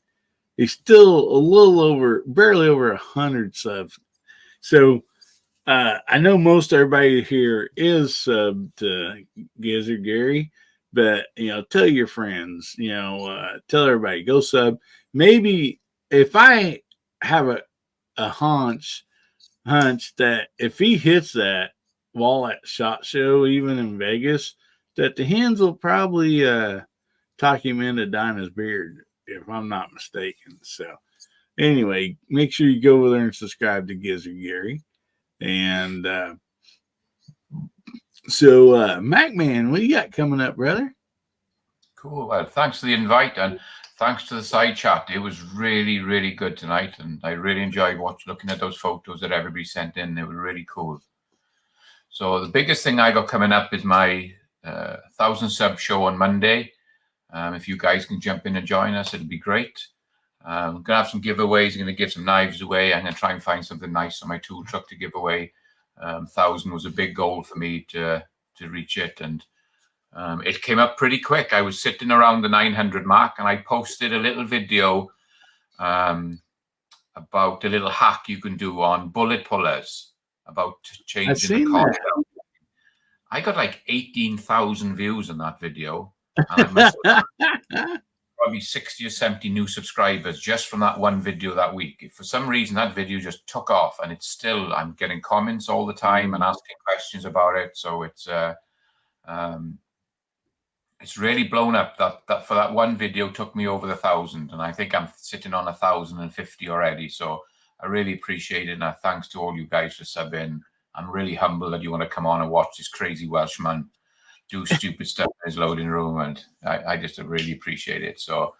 He's still a little over, barely over 100 subs. So I know most everybody here is subbed to Gizzard Gary, but tell your friends, tell everybody, go sub. Maybe if I have a hunch that if he hits that, Wallet Shot Show, even in Vegas, that the hens will probably talk him into dyeing his beard, if I'm not mistaken. So anyway, make sure you go over there and subscribe to Gizzard Gary. And so, MacMan, what you got coming up, brother? Cool. Well, thanks for the invite and thanks to the side chat. It was really, really good tonight, and I really enjoyed looking at those photos that everybody sent in. They were really cool. So the biggest thing I got coming up is my 1,000 sub show on Monday. If you guys can jump in and join us, it'll be great. I'm gonna have some giveaways. I'm gonna give some knives away. I'm gonna try and find something nice on my tool truck to give away. 1,000 was a big goal for me to reach it, and it came up pretty quick. I was sitting around the 900 mark, and I posted a little video about a little hack you can do on bullet pullers about changing the cost. I got like 18,000 views on that video, and I must have probably 60 or 70 new subscribers just from that one video that week. For some reason, that video just took off, and I'm getting comments all the time and asking questions about it. So it's really blown up. That for that one video took me over the 1,000, and I think I'm sitting on 1,050 already. So I really appreciate it, and thanks to all you guys for subbing. I'm really humbled that you want to come on and watch this crazy Welshman do stupid stuff in his loading room, and I just really appreciate it. So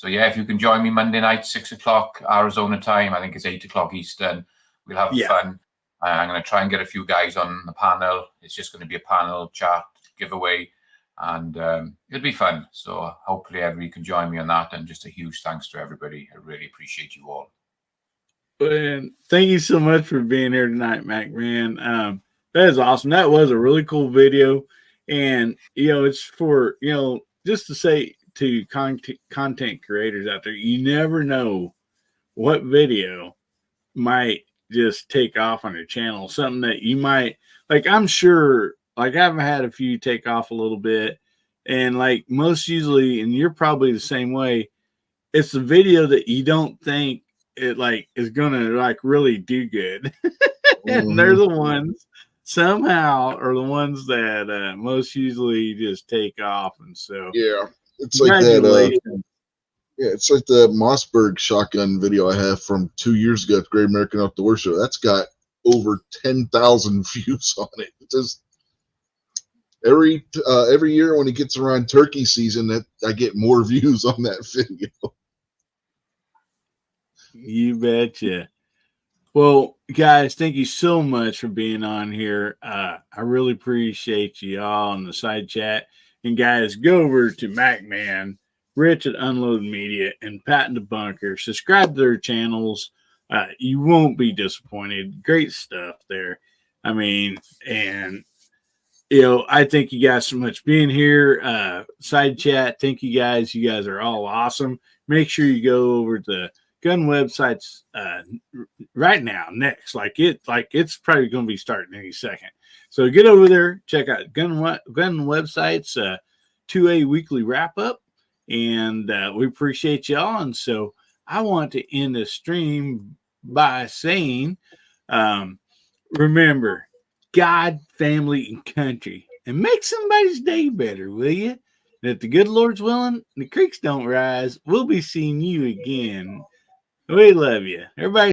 yeah, if you can join me Monday night, 6 o'clock Arizona time, I think it's 8 o'clock Eastern. We'll have fun. I'm going to try and get a few guys on the panel. It's just going to be a panel chat giveaway, and it'll be fun. So hopefully everybody can join me on that. And just a huge thanks to everybody. I really appreciate you all. And thank you so much for being here tonight, MacMan. That is awesome. That was a really cool video. And, it's for, just to say to content creators out there, you never know what video might just take off on your channel. Something that you might, like, I'm sure, like, I've had a few take off a little bit. And, like, most usually, and you're probably the same way, it's the video that you don't think it, like, is going to, like, really do good. And they're the ones somehow are the ones that most usually just take off. And so it's like that it's like the Mossberg shotgun video I have from 2 years ago at the Great American Outdoor Show. That's got over 10,000 views on it. It's just every year when it gets around turkey season, that I get more views on that video. You betcha. Well, guys, thank you so much for being on here. I really appreciate you all in the side chat. And guys, go over to MacMan, Rich at Unload Media, and Pat in the Bunker. Subscribe to their channels. You won't be disappointed. Great stuff there. I mean, and I thank you guys so much being here. Side chat, thank you guys. You guys are all awesome. Make sure you go over to gun websites right now, next. Like it's probably going to be starting any second. So get over there, check out gun websites, 2A weekly wrap up, and we appreciate y'all. And so I want to end the stream by saying, remember, God, family, and country, and make somebody's day better, will you? And if the good Lord's willing, the creeks don't rise, we'll be seeing you again. We love you. Everybody